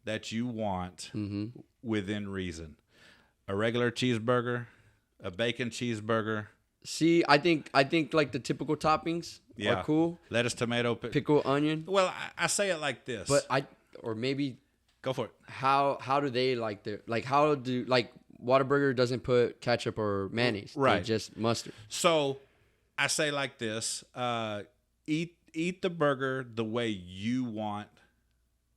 that you want Mm-hmm. within reason. A regular cheeseburger, a bacon cheeseburger. See, I think like the typical toppings Yeah. are cool. Lettuce, tomato. Pickle, onion. Well, I say it like this. But or maybe Go for it. how do they like their how do Whataburger doesn't put ketchup or mayonnaise. Right. They just mustard. So I say like this. Eat the burger the way you want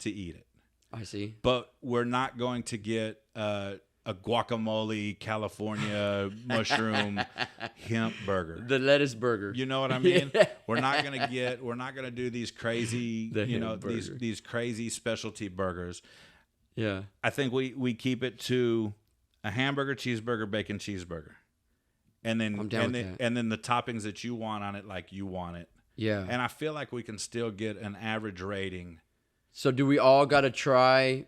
to eat it. I see. But we're not going to get a guacamole California mushroom hemp burger. The lettuce burger. You know what I mean? Yeah. We're not gonna do these crazy, The you know, hemp burger. these crazy specialty burgers. Yeah. I think we keep it to a hamburger, cheeseburger, bacon cheeseburger, and then I'm down with that. and then the toppings that you want on it, like you want it. Yeah. And I feel like we can still get an average rating. So do we all got to try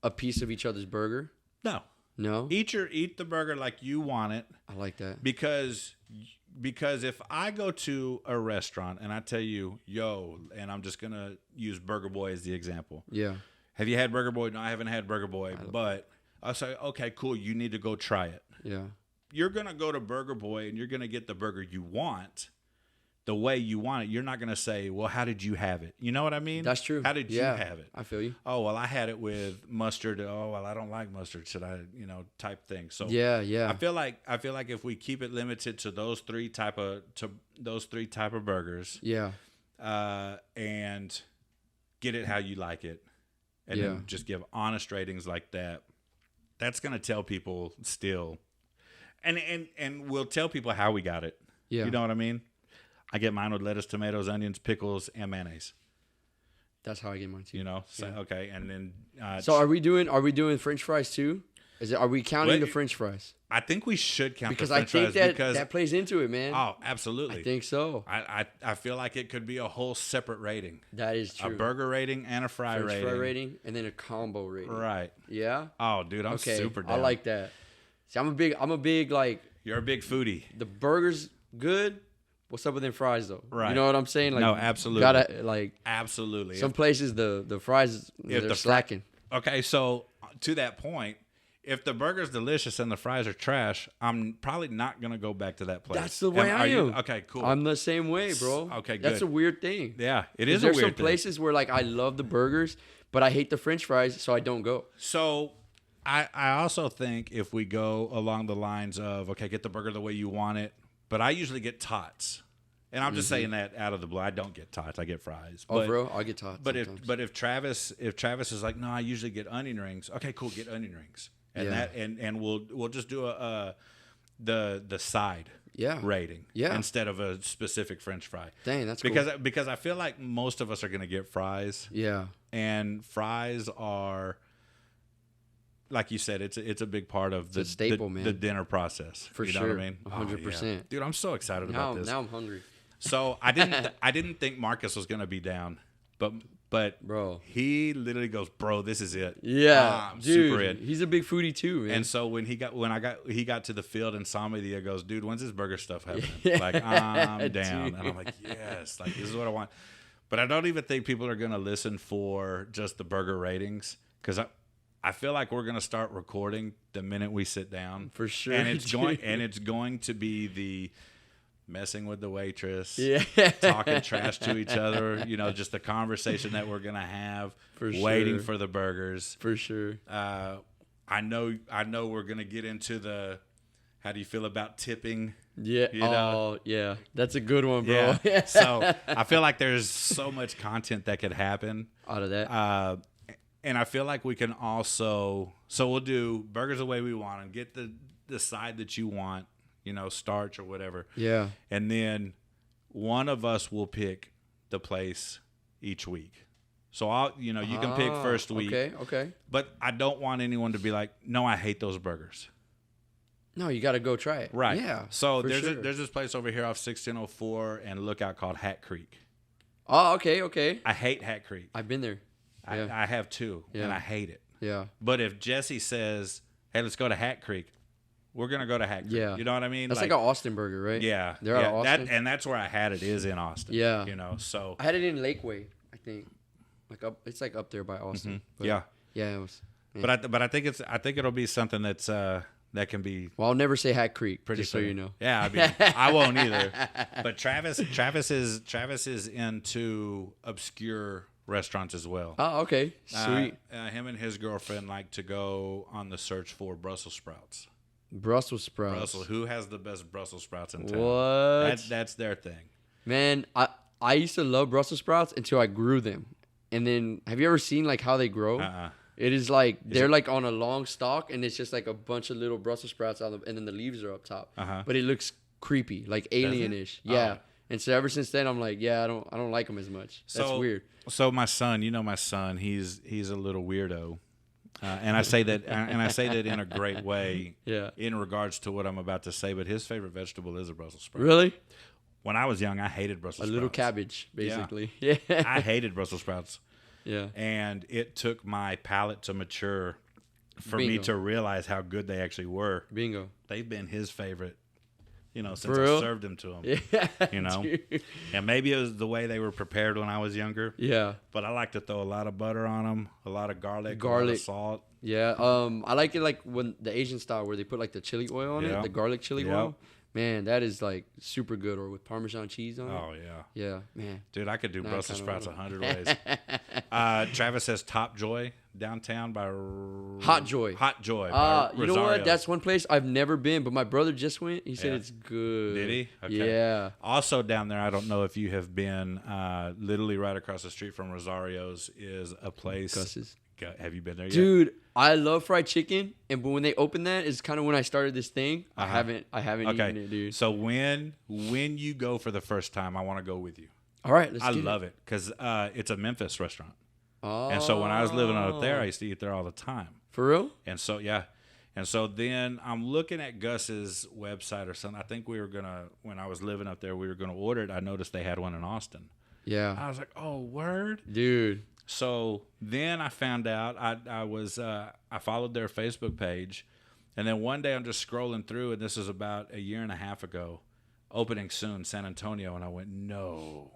a piece of each other's burger? No, No. eat the burger like you want it. I like that. Because if I go to a restaurant and I tell you, yo, and I'm just going to use Burger Boy as the example. Yeah. Have you had Burger Boy? No, I haven't had Burger Boy, but I'll say, okay, cool. You need to go try it. Yeah. You're going to go to Burger Boy and you're going to get the burger you want the way you want it. You're not going to say, well, how did you have it? You know what I mean? That's true. How did you have it? I feel you. Oh, well, I had it with mustard. Oh, well, I don't like mustard. Should I, type thing. So Yeah. I feel like if we keep it limited to those three type of burgers, Yeah. and get it how you like it, and Yeah. then just give honest ratings like that, that's gonna tell people still, and we'll tell people how we got it. Yeah. You know what I mean? I get mine with lettuce, tomatoes, onions, pickles, and mayonnaise. That's how I get mine too. You know, so, okay, and then. So are we doing French fries too? Are we counting the French fries? I think we should count because the French I think fries that plays into it, man. Oh, absolutely. I think so. I feel like it could be a whole separate rating. That is true. A burger rating and a French fry rating, and then a combo rating. Right. Yeah. Oh, dude, I'm super down. I like that. See, I'm a big like. You're a big foodie. The burger's good. What's up with them fries though? Right. You know what I'm saying? Like, no, absolutely. Gotta like. Absolutely. Some places the fries they're slacking. Okay, so to that point, if the burger's delicious and the fries are trash, I'm probably not gonna go back to that place. That's the way I am. Okay, cool. I'm the same way, bro. Okay, good. That's a weird thing. Yeah, it is a There's weird some places where like I love the burgers, but I hate the French fries, so I don't go. So I also think if we go along the lines of, okay, get the burger the way you want it, but I usually get tots. And I'm just saying that out of the blue. I don't get tots. I get fries. Oh, bro, I'll get tots. But if Travis is like, no, I usually get onion rings. Okay, cool, get onion rings. And and we'll just do the side rating instead of a specific French fry. Dang, that's cool. Cool. Because I feel like most of us are gonna get fries. Yeah. And fries are, like you said, it's a big part of the staple, man. The dinner process. For you sure. know what I mean? 100%. Dude, I'm so excited about this. Now I'm hungry. So I didn't think Marcus was gonna be down, but bro, he literally goes, bro, this is it. Yeah, I'm dude, super in. He's a big foodie too, man. And so when he got to the field and saw me, he goes, dude, when's this burger stuff happening? Like, I'm down, and I'm like, yes, like this is what I want. But I don't even think people are gonna listen for just the burger ratings, because I feel like we're gonna start recording the minute we sit down, for sure. And it's going to be the messing with the waitress, talking trash to each other, you know, just the conversation that we're gonna have, waiting for the burgers, for sure. I know we're gonna get into the how do you feel about tipping? Yeah. You know? Oh, yeah. That's a good one, bro. Yeah. So I feel like there's so much content that could happen out of that. And I feel like we can also, so we'll do burgers the way we want them, get the side that you want, you know, starch or whatever. Yeah. And then one of us will pick the place each week. So you can pick first week. Okay. But I don't want anyone to be like, no, I hate those burgers. No, you got to go try it. Right. Yeah. So there's this place over here off 1604 and Lookout called Hat Creek. Oh, okay. I hate Hat Creek. I've been there. Yeah. I have too, and I hate it. Yeah. But if Jesse says, hey, let's go to Hat Creek, we're going to go to Hat Creek. Yeah. You know what I mean? That's like an Austin burger, right? Yeah. They're out of Austin. And that's where I had it, is in Austin. Yeah. You know, so. I had it in Lakeway, I think. It's like up there by Austin. Mm-hmm. Yeah. Yeah, it was. Yeah. But I think it'll be something that's that can be. Well, I'll never say Hat Creek, pretty just so you know. Yeah, I mean, I won't either. But Travis is into obscure restaurants as well. Oh, okay. Sweet. Him and his girlfriend like to go on the search for Brussels sprouts. Brussels sprouts. Who has the best Brussels sprouts in town? What? That's their thing. Man, I used to love Brussels sprouts until I grew them. And then, have you ever seen like how they grow? It is like they're like on a long stalk, and it's just like a bunch of little Brussels sprouts and then the leaves are up top. But it looks creepy, like alienish. Yeah. Oh. And so ever since then, I'm like, yeah, I don't like them as much. That's weird. So my son, he's a little weirdo, and I say that in a great way. Yeah. In regards to what I'm about to say, but his favorite vegetable is a Brussels sprout. Really? When I was young, I hated Brussels sprouts. A little cabbage, basically. Yeah. I hated Brussels sprouts. Yeah. And it took my palate to mature for me to realize how good they actually were. Bingo. They've been his favorite, since I served them to him. Yeah. Dude. And maybe it was the way they were prepared when I was younger. Yeah. But I like to throw a lot of butter on them, a lot of garlic, a lot of salt. Yeah. I like it like when the Asian style where they put like the chili oil on it, the garlic chili oil. Man, that is like super good, or with Parmesan cheese on it. Oh, yeah. Yeah, man. Dude, I could do Brussels sprouts 100 ways. Travis says Top Joy downtown by... Hot Joy. Hot Joy. You know what? That's one place I've never been, but my brother just went. He said it's good. Did he? Okay. Yeah. Also down there, I don't know if you have been, literally right across the street from Rosario's is a place... Gus's. Have you been there yet? Dude, I love fried chicken, but when they opened that is kind of when I started this thing. I haven't eaten it, dude. So when you go for the first time, I want to go with you. All right, let's I do love it because it's a Memphis restaurant. Oh. And so when I was living up there, I used to eat there all the time. For real? And so, yeah. And so then I'm looking at Gus's website or something. I think when I was living up there, we were going to order it. I noticed they had one in Austin. Yeah. I was like, oh, word? Dude. So then I found out I followed their Facebook page. And then one day I'm just scrolling through, and this is about a year and a half ago, opening soon, San Antonio. And I went, no.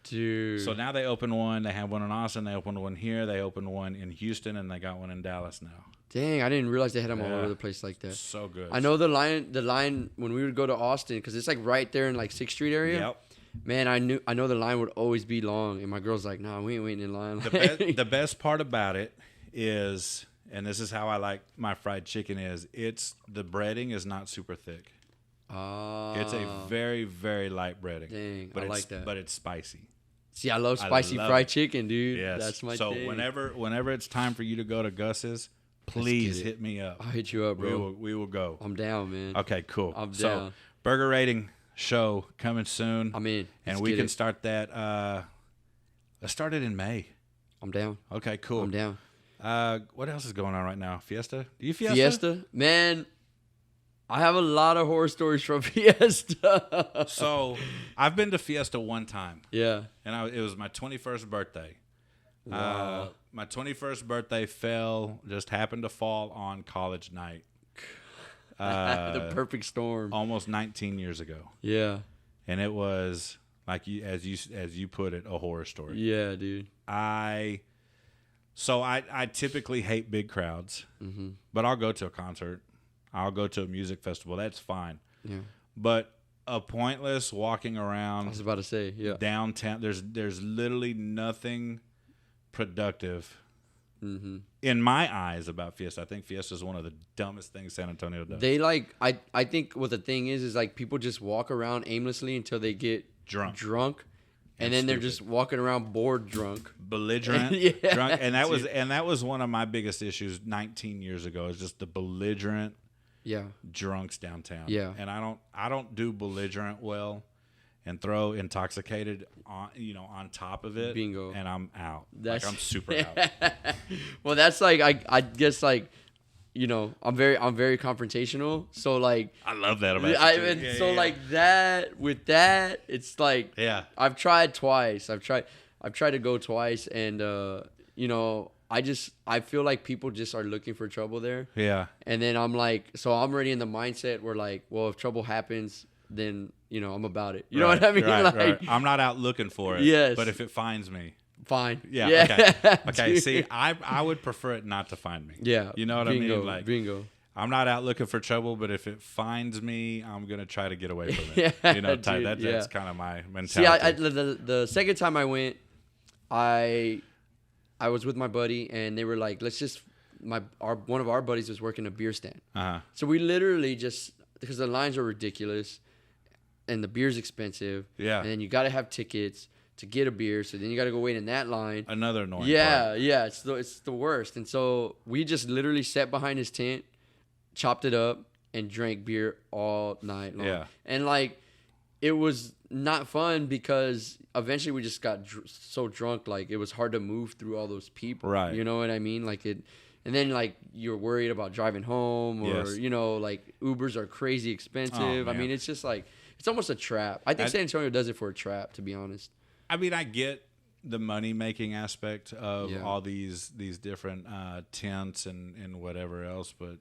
Dude. So now they opened one. They have one in Austin. They opened one here. They opened one in Houston, and they got one in Dallas now. Dang, I didn't realize they had them all over the place like that. So good. I know the line when we would go to Austin, because it's like right there in like 6th Street area. Yep. Man, I know the line would always be long, and my girl's like, "Nah, we ain't waiting in line." The best part about it is, and this is how I like my fried chicken it's the breading is not super thick. It's a very, very light breading. Dang, but I like that. But it's spicy. See, I love spicy fried chicken, dude. Yes. That's my thing. So whenever it's time for you to go to Gus's, please hit me up. I'll hit you up, bro. We will go. I'm down, man. Okay, cool. I'm down. So burger rating show coming soon. I'm in. And we can start that. Let's start it in May. I'm down. Okay, cool. I'm down. What else is going on right now? Fiesta? Do you Fiesta? Fiesta? Man, I have a lot of horror stories from Fiesta. So I've been to Fiesta one time. Yeah. And it was my 21st birthday. Wow. My 21st birthday just happened to fall on college night. The perfect storm. Almost 19 years ago. Yeah. And it was, like as you put it, a horror story. Yeah, dude. I typically hate big crowds, but I'll go to a concert. I'll go to a music festival. That's fine. Yeah. But a pointless walking around. I was about to say, yeah. Downtown. There's literally nothing productive in my eyes about Fiesta. I think Fiesta is one of the dumbest things San Antonio does. They I think what the thing is like people just walk around aimlessly until they get drunk. And then they're just walking around bored drunk. Belligerent, drunk. And that was one of my biggest issues 19 years ago, is just the belligerent drunks downtown. Yeah. And I don't do belligerent well and throw intoxicated on top of it. Bingo. And I'm out. I'm super out. Well, that's like I guess like I'm very confrontational. So like I love that about you. Like that with that, it's like I've tried twice. I've tried to go twice, and I feel like people just are looking for trouble there. Yeah. And then I'm like, so I'm already in the mindset where like, well, if trouble happens, then I'm about it. You know what I mean? Right. I'm not out looking for it. Yes. But if it finds me. Fine. Yeah. Okay. See, I would prefer it not to find me. Yeah. You know what I mean? Like, bingo. I'm not out looking for trouble, but if it finds me, I'm gonna try to get away from it. That's kind of my mentality. See, the second time I went, I was with my buddy, and they were like, let's just one of our buddies was working a beer stand. So we literally just, because the lines are ridiculous, and the beer's expensive. Yeah. And then you got to have tickets to get a beer, so then you got to go wait in that line. Another annoying part. Yeah, it's the worst. And so we just literally sat behind his tent, chopped it up, and drank beer all night long. Yeah. And like, it was not fun because eventually we just got so drunk, like it was hard to move through all those people. Right. You know what I mean? Like it, and then like you're worried about driving home, or like Ubers are crazy expensive. I mean, it's just like it's almost a trap. I think San Antonio does it for a trap, to be honest. I mean, I get the money making aspect of all these different tents and whatever else, but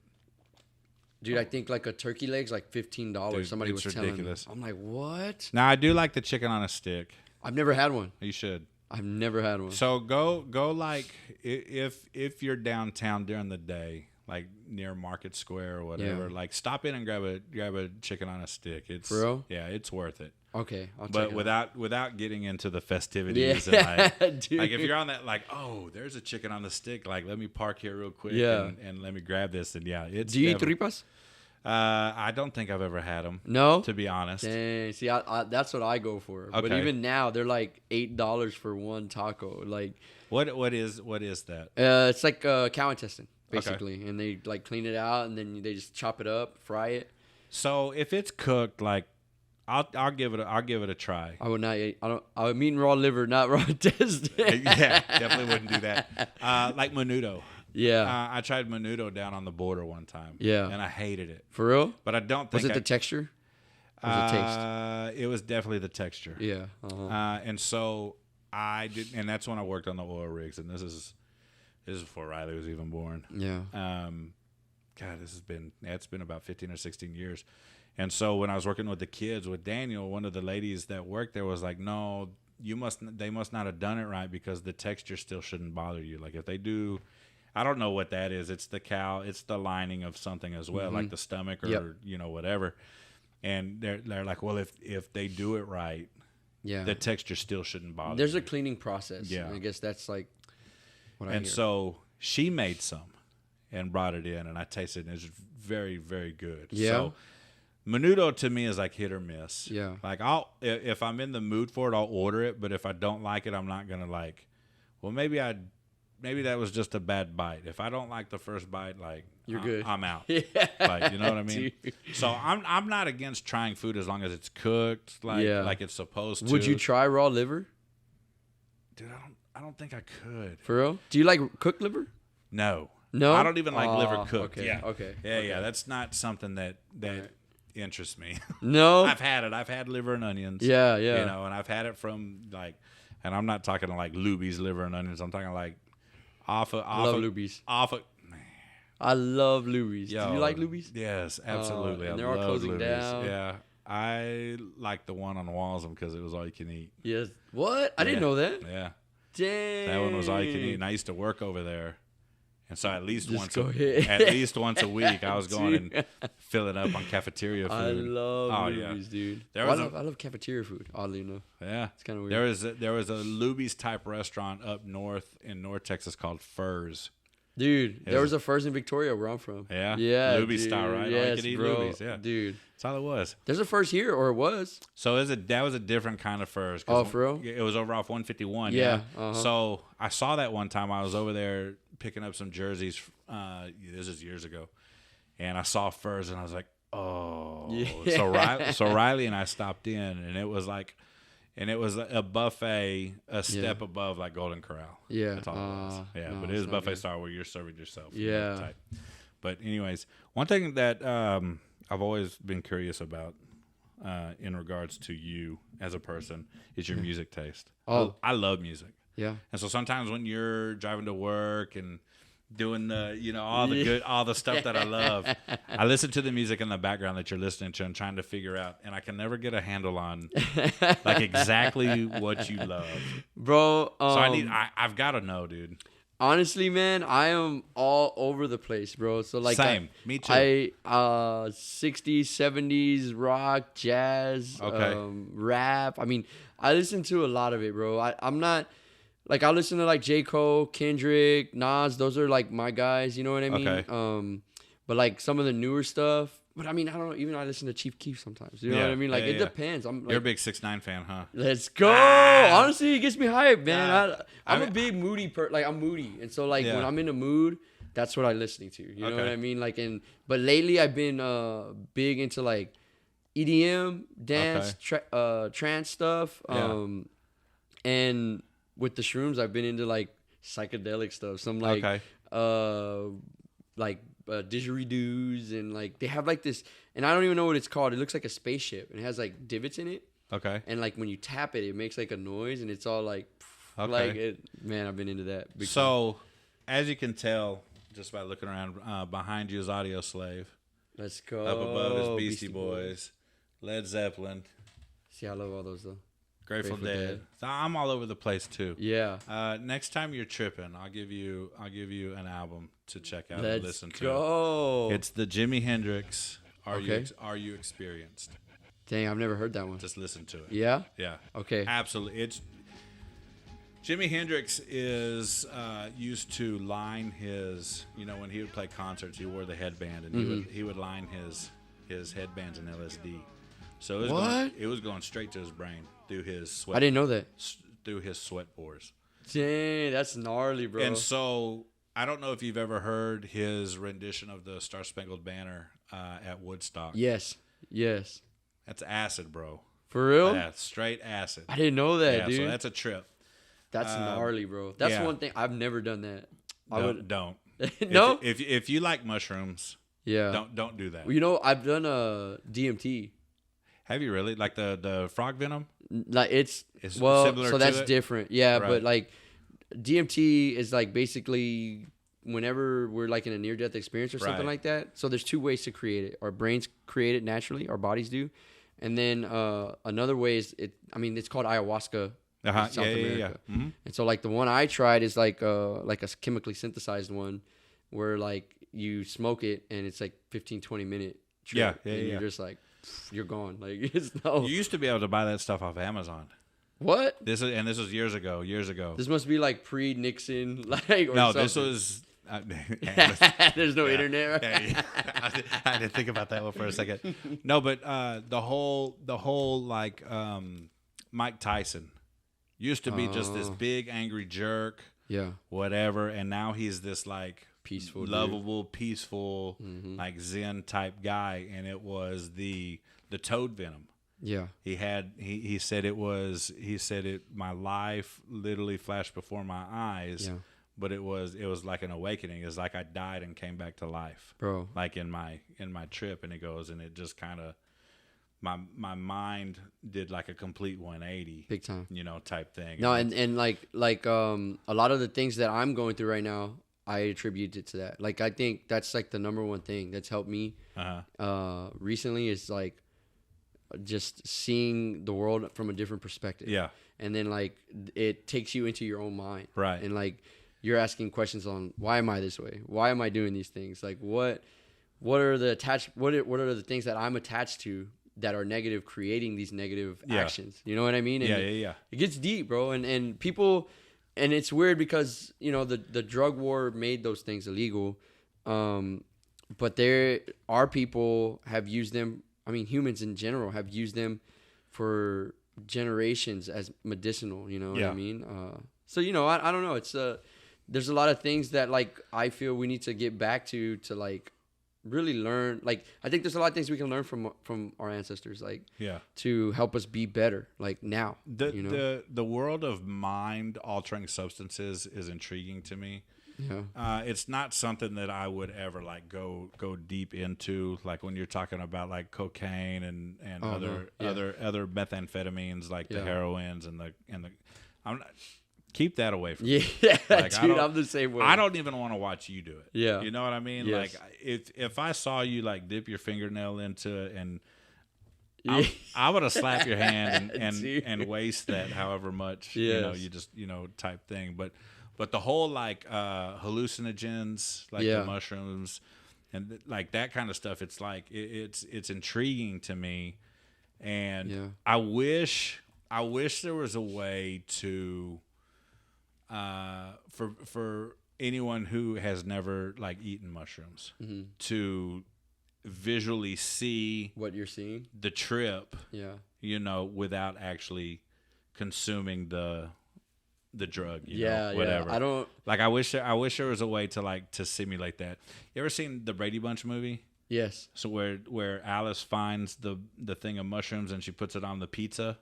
dude, I think like a turkey leg's like $15. Somebody was ridiculous. telling me. I'm like, what? Now I do like the chicken on a stick. I've never had one. You should. I've never had one. So go like if you're downtown during the day, like near Market Square or whatever, like stop in and grab a chicken on a stick. It's for real? Yeah, it's worth it. Okay, but without getting into the festivities, and like if you're on that, like, oh, there's a chicken on the stick, like let me park here real quick, and let me grab this, and it's. Do you eat tripas? I don't think I've ever had them. No, to be honest. Dang, see, I that's what I go for. Okay. But even now, they're like $8 for one taco. Like, what is that? It's like cow intestine basically, and they like clean it out, and then they just chop it up, fry it. So if it's cooked, like, I'll give it a try. I would not eat. I'm eating raw liver, not raw intestine. Yeah, definitely wouldn't do that. Like menudo. Yeah. I tried menudo down on the border one time. Yeah. And I hated it. For real? But I don't think Was it the texture? Or was it taste? It was definitely the texture. Yeah. And so I did, and that's when I worked on the oil rigs. And this is before Riley was even born. Yeah. God, it's been about 15 or 16 years. And so when I was working with the kids with Daniel, one of the ladies that worked there was like, no, they must not have done it right because the texture still shouldn't bother you. Like if they do, I don't know what that is. It's it's the lining of something as well, like the stomach or, whatever. And they're like, well, if they do it right, the texture still shouldn't bother There's you. a cleaning process. Yeah. I guess that's like what I hear. And so she made some and brought it in, and I tasted it, and it's very, very good. Yeah. So menudo to me is like hit or miss. Yeah. Like if I'm in the mood for it, I'll order it. But if I don't like it, I'm not gonna like. Well, maybe that was just a bad bite. If I don't like the first bite, like you're good. I'm out. Yeah. Like, you know what I mean? Dude. So I'm not against trying food as long as it's cooked like it's supposed to. Would you try raw liver? Dude, I don't think I could. For real? Do you like cooked liver? No. No. I don't even like liver cooked. Okay. Yeah. Okay. Yeah. That's not something that interests me. No. I've had it. I've had liver and onions. Yeah. And I've had it from and I'm not talking like Luby's liver and onions. I'm talking like I love Luby's. Man. I love Luby's. Do you like Luby's? Yes, absolutely. And they're all closing down. Yeah. I like the one on Walsham because it was all you can eat. Yes. What? I didn't know that. Yeah. Dang. That one was all you can eat. And I used to work over there. And so at least once a week, I was going and filling up on cafeteria food. I love Luby's, dude. I love cafeteria food, oddly enough. Yeah. It's kind of weird. There was a Luby's type restaurant up north in North Texas called Furs. Dude, there was a Furs in Victoria where I'm from. Yeah? Yeah. Luby's style, right? Yes, all you could eat bro. Luby's, yeah. Dude. That's all it was. There's a Furs here, or it was. So that was a different kind of Furs. Oh, for real? It was over off 151. Yeah. So I saw that one time. I was over there picking up some jerseys. This is years ago. And I saw Furs, and I was like, oh. Yeah. So Riley and I stopped in, and it was like, a buffet, a step above like Golden Corral. Yeah. That's all it was. Yeah, no, but it is buffet style where you're serving yourself. Yeah. Type. But anyways, one thing that I've always been curious about in regards to you as a person is your music taste. Oh. I love music. Yeah. And so sometimes when you're driving to work and doing the, all the stuff that I love, I listen to the music in the background that you're listening to and trying to figure out, and I can never get a handle on like exactly what you love, bro. So I've got to know, dude. Honestly, man, I am all over the place, bro. So like, same, me too. 60s, 70s, rock, jazz, rap. I mean, I listen to a lot of it, bro. I'm not. Like, I listen to, like, J. Cole, Kendrick, Nas. Those are, like, my guys. You know what I mean? Okay. But, like, some of the newer stuff. But, I mean, I don't know. Even I listen to Chief Keef sometimes. You know what I mean? Like, it depends. You're a big 6ix9ine fan, huh? Let's go. Honestly, it gets me hyped, man. I'm a big moody I'm moody. And so, like, when I'm in a mood, that's what I'm listening to. You know what I mean? Like, but lately, I've been big into, like, EDM, dance, trance stuff. And with the shrooms, I've been into like psychedelic stuff. Some like didgeridoos, and like they have like this, and I don't even know what it's called. It looks like a spaceship, and it has like divots in it. Okay. And like when you tap it, it makes like a noise, and it's all like, man, I've been into that. So, as you can tell, just by looking around, behind you is Audio Slave. Let's go. Up above is Beastie Boys, Led Zeppelin. See, I love all those though. Grateful Dead. So I'm all over the place too. Yeah. Next time you're tripping, I'll give you an album to check out and listen to. Let's go. It's the Jimi Hendrix. Are you experienced? Dang, I've never heard that one. Just listen to it. Yeah. Yeah. Okay. Absolutely. It's Jimi Hendrix is used to line his. When he would play concerts, he wore the headband, and he would line his headbands in LSD. So it was going straight to his brain through his sweat. I didn't know that. Through his sweat pores. Dang, that's gnarly, bro. And so I don't know if you've ever heard his rendition of the Star Spangled Banner at Woodstock. Yes. That's acid, bro. For real? Yeah, straight acid. I didn't know that, dude. So that's a trip. That's gnarly, bro. That's one thing I've never done that. Don't. No. If you like mushrooms, don't do that. Well, you know, I've done DMT. Have you really? Like the frog venom? Like it's well, similar so that's to it? different. Yeah, Right. but like DMT is like basically whenever we're like in a near death experience or something Right. like that. So there's two ways to create it. Our brains create it naturally, our bodies do. And then another way is it's called ayahuasca. In South America. Mm-hmm. And so like the one I tried is like a chemically synthesized one where like you smoke it and it's like 15-20 minute trip. And you're just like you're gone. Like it's no. You used to be able to buy that stuff off Amazon. What? This was years ago. This must be like pre-Nixon, like or No, something. this was. There's no internet. Right? Yeah. I had to think about that one for a second. No, but the whole like Mike Tyson used to be just this big angry jerk. Yeah. Whatever, and now he's this like Peaceful, lovable, peaceful, like Zen type guy, and it was the toad venom. Yeah. He said my life literally flashed before my eyes. Yeah. But it was like an awakening. It's like I died and came back to life, bro. Like in my trip, and it just kind of my mind did like a complete 180, big time, type thing. No, and like a lot of the things that I'm going through right now, I attribute it to that. Like I think that's like the number one thing that's helped me recently is like just seeing the world from a different perspective. Yeah, and then like it takes you into your own mind, right? And like you're asking questions on why am I this way? Why am I doing these things? Like what are the the things that I'm attached to that are negative, creating these negative actions? You know what I mean? And yeah. It gets deep, bro. And people, and it's weird because the drug war made those things illegal, but there are people have used them. I mean, humans in general have used them for generations as medicinal. You know what I mean? So I don't know. It's there's a lot of things that like I feel we need to get back to like really learn. Like I think there's a lot of things we can learn from our ancestors, like to help us be better. Like now, the world of mind altering substances is intriguing to me. Yeah, it's not something that I would ever like go deep into. Like when you're talking about like cocaine and other methamphetamines, like the heroines and the. I'm not, keep that away from me. Like, dude, I'm the same way. I don't even want to watch you do it. Yeah. You know what I mean? Yes. Like if I saw you like dip your fingernail into it and I would have slapped your hand and waste that however much, you just, type thing. But the whole like hallucinogens, like the mushrooms and like that kind of stuff, it's like it's intriguing to me. And I wish there was a way to for anyone who has never like eaten mushrooms to visually see what you're seeing, the trip, without actually consuming the drug, whatever. I don't like. I wish there was a way to simulate that. You ever seen the Brady Bunch movie? Yes. So where Alice finds the thing of mushrooms and she puts it on the pizza.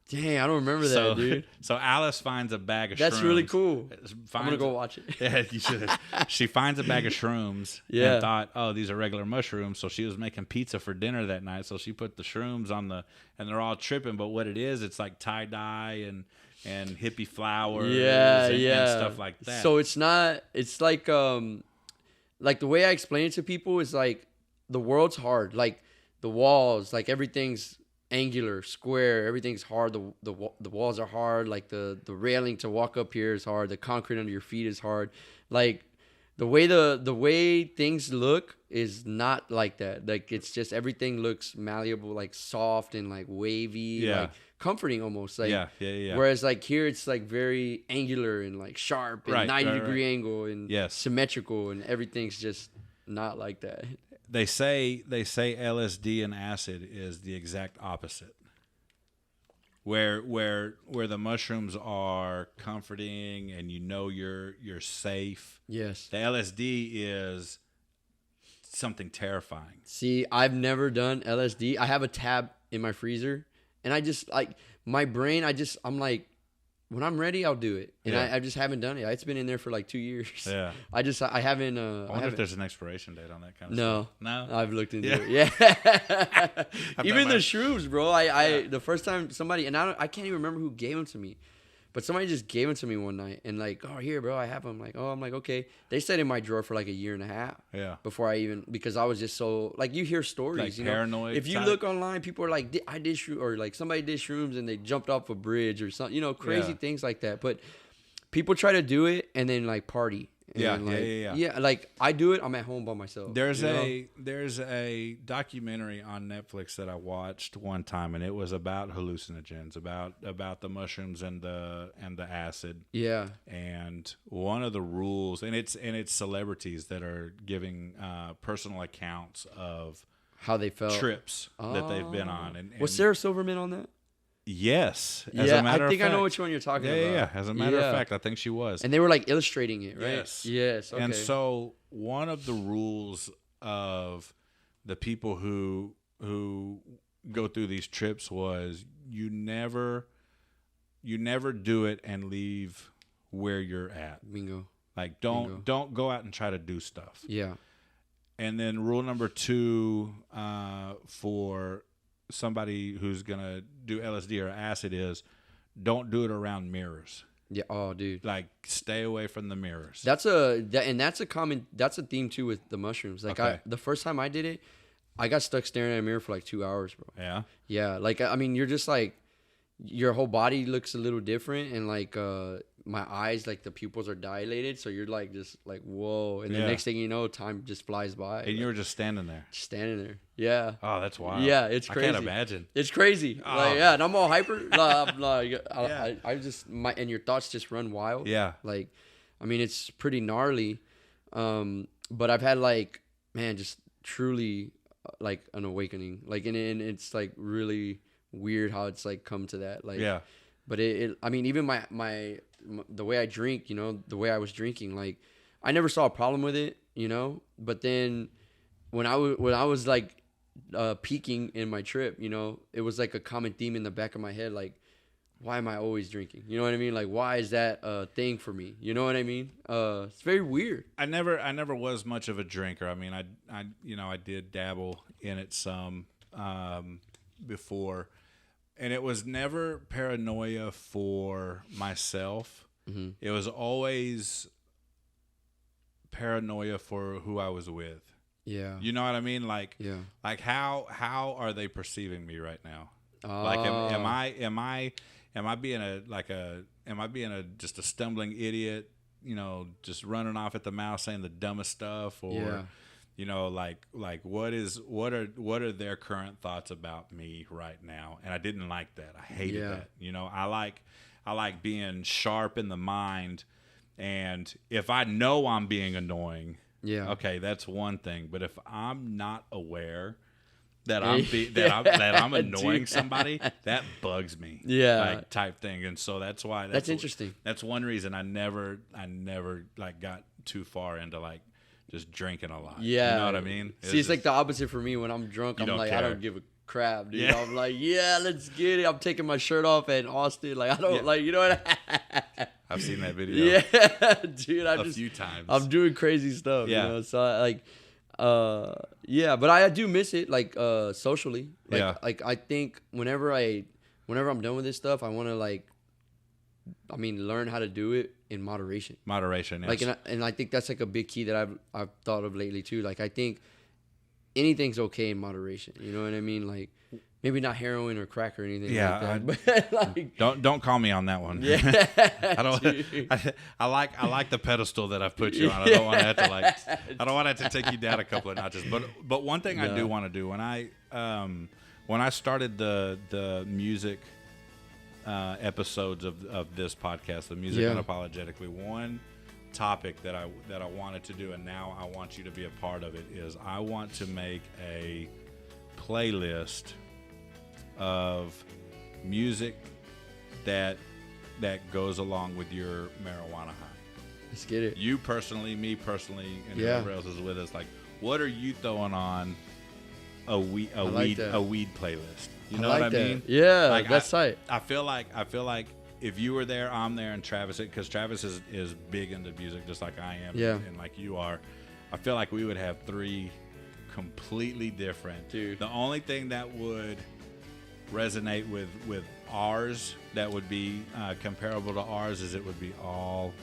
Dang, I don't remember that, dude. So Alice finds a bag of shrooms. That's really cool. I'm going to go watch it. Yeah, you should. She finds a bag of shrooms and thought, oh, these are regular mushrooms. So she was making pizza for dinner that night. So she put the shrooms on and they're all tripping. But what it is, it's like tie-dye and hippie flowers and stuff like that. So it's like the way I explain it to people is like the world's hard. Like the walls, like everything's angular, square, everything's hard. The walls are hard. Like the railing to walk up here is hard. The concrete under your feet is hard. Like the way things look is not like that. Like it's just everything looks malleable, like soft and like wavy, like comforting almost. Like whereas like here it's like very angular and like sharp and 90-degree angle and symmetrical, and everything's just not like that. They say LSD and acid is the exact opposite. Where the mushrooms are comforting and you're safe. Yes. The LSD is something terrifying. See, I've never done LSD. I have a tab in my freezer, and I just like my brain. I'm like, when I'm ready, I'll do it, and I just haven't done it. It's been in there for like 2 years. Yeah, I haven't. I wonder if there's an expiration date on that kind of no, stuff. No, I've looked into it. Yeah, even the shrooms, bro. The first time somebody, and I can't even remember who gave them to me. But somebody just gave them to me one night and like, oh, here, bro, I have them. Like, oh, I'm like, okay. They stayed in my drawer for like a year and a half. Yeah. Before because I was just so, like, you hear stories, like you paranoid know. If you look online, people are like, I did shrooms, or like somebody did shrooms and they jumped off a bridge or something, you know, crazy things like that. But people try to do it and then like party. And yeah, like I do it. I'm at home by myself. There's a documentary on Netflix that I watched one time, and it was about hallucinogens, about the mushrooms and the acid. Yeah. And one of the rules, and it's celebrities that are giving personal accounts of how they felt, trips that they've been on. And was Sarah Silverman on that? Yes. As a matter I think of fact, I know which one you're talking about. Yeah. As a matter of fact, I think she was. And they were like illustrating it, right? Yes. Okay. And so one of the rules of the people who go through these trips was you never do it and leave where you're at. Bingo. Like don't go out and try to do stuff. Yeah. And then rule number 2 for somebody who's gonna do LSD or acid is don't do it around mirrors. Yeah. Oh, dude. Like stay away from the mirrors. That's a theme too with the mushrooms. Like the first time I did it, I got stuck staring at a mirror for like 2 hours, bro. Yeah. Yeah. Like, I mean, you're just like, your whole body looks a little different, and like my eyes, like the pupils are dilated, so you're like just like whoa, and the next thing you know, time just flies by. And you were just standing there. Yeah. Oh, that's wild. Yeah, it's crazy. I can't imagine. It's crazy. Oh. Like, yeah, and I'm all hyper. I just and your thoughts just run wild. Yeah. Like, I mean, it's pretty gnarly, but I've had like, man, just truly like an awakening. Like, and it's like really weird how it's like come to that. Like, yeah. But I mean, even my the way I drink, you know, the way I was drinking, like I never saw a problem with it, you know. But then when I was like peaking in my trip, you know, it was like a common theme in the back of my head, like, why am I always drinking? You know what I mean? Like, why is that a thing for me? You know what I mean? It's very weird. I never was much of a drinker. I mean, I did dabble in it some before. And it was never paranoia for myself. Mm-hmm. It was always paranoia for who I was with. Yeah. You know what I mean? Like, yeah. Like how are they perceiving me right now? Like, am I being just a stumbling idiot? You know, just running off at the mouth saying the dumbest stuff, or you know, like what are their current thoughts about me right now? And I didn't like that. I hated that. You know, I like being sharp in the mind, and if I know I'm being annoying, okay, that's one thing. But if I'm not aware that I'm annoying somebody, that bugs me. Yeah, like type thing. And so that's why that's interesting. That's one reason I never like got too far into like just drinking a lot. Yeah. You know what I mean? It's like the opposite for me. When I'm drunk, I'm like, care. I don't give a crap, dude. Yeah. I'm like, yeah, let's get it. I'm taking my shirt off at Austin. Like, I don't like, you know what I've seen that video. Yeah, dude. A few times. I'm doing crazy stuff, you know? So but I do miss it, like, socially. Like, like I think whenever I'm done with this stuff, I want to learn how to do it in moderation. Moderation, yes. Like, and I think that's like a big key that I've thought of lately too. Like, I think anything's okay in moderation. You know what I mean? Like, maybe not heroin or crack or anything like that. But like, don't call me on that one. Yeah, I don't. I like the pedestal that I've put you on. I don't want to have to I don't want to have to take you down a couple of notches. But one thing I do want to do when I started the music episodes of this podcast, the Music Unapologetically, one topic that I wanted to do, and now I want you to be a part of it, is I want to make a playlist of music that goes along with your marijuana high. Let's get it. You personally, me personally, and whoever else is with us, like, what are you throwing on a weed playlist? You know I like what I that. mean? Yeah, Like, that's tight. I feel like if you were there, I'm there, and Travis, because Travis is big into music just like I am, Yeah. and like you are. I feel like we would have 3 completely different. Dude. The only thing that would resonate with ours, that would be comparable to ours, is it would be all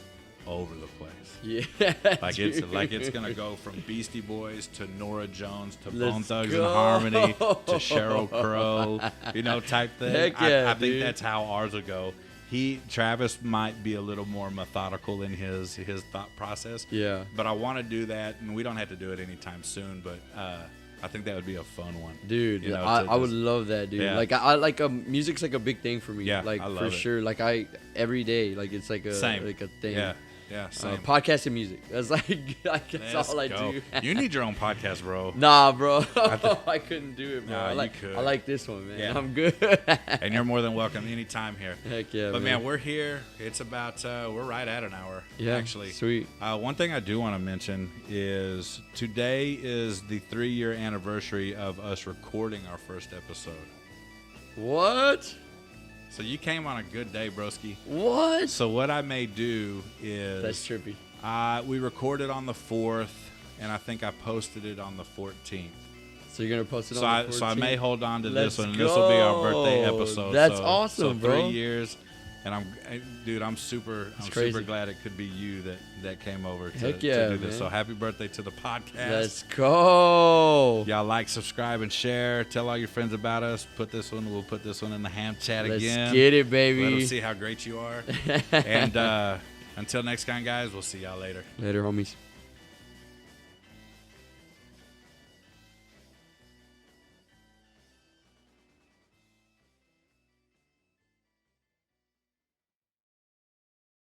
over the place. Yeah, Like dude. it's gonna go from Beastie Boys to Nora Jones to Let's Bone Thugs go. and Harmony to Sheryl Crow, type thing. Heck yeah, I think dude. that's how ours will go. Travis might be a little more methodical in his thought process. Yeah. But I want to do that, and we don't have to do it anytime soon. But I think that would be a fun one, Dude. I would love that, dude. Yeah. Like I like music's like a big thing for me. Yeah, like I love for it. sure. Like it's like a Same. like a thing. Yeah, same. Podcast and music. That's that's all I Let's go. do. You need your own podcast, bro. Nah, bro. I couldn't do it, bro. Nah, I you could. like this one, man. Yeah. I'm good. And you're more than welcome anytime here. Heck yeah, But man, we're here. It's about we're right at an hour. Yeah, actually. sweet. One thing I do want to mention is today is the 3-year anniversary of us recording our first episode. What? So you came on a good day, broski. What? So what I may do is That's trippy. we recorded on the 4th, and I think I posted it on the 14th. So you're gonna post it So on the 14th? so I may hold on to Let's this one, and this will be our go. birthday episode. That's so awesome, 3 bro. years, and I'm super crazy. glad it could be you that came over to, Heck yeah, to do this. man. So happy birthday to the podcast. Let's go. Y'all like, subscribe, and share. Tell all your friends about us. We'll put this one in the ham chat again. Let's get it, baby. Let us see how great you are. And until next time, guys, we'll see y'all later. Later, homies.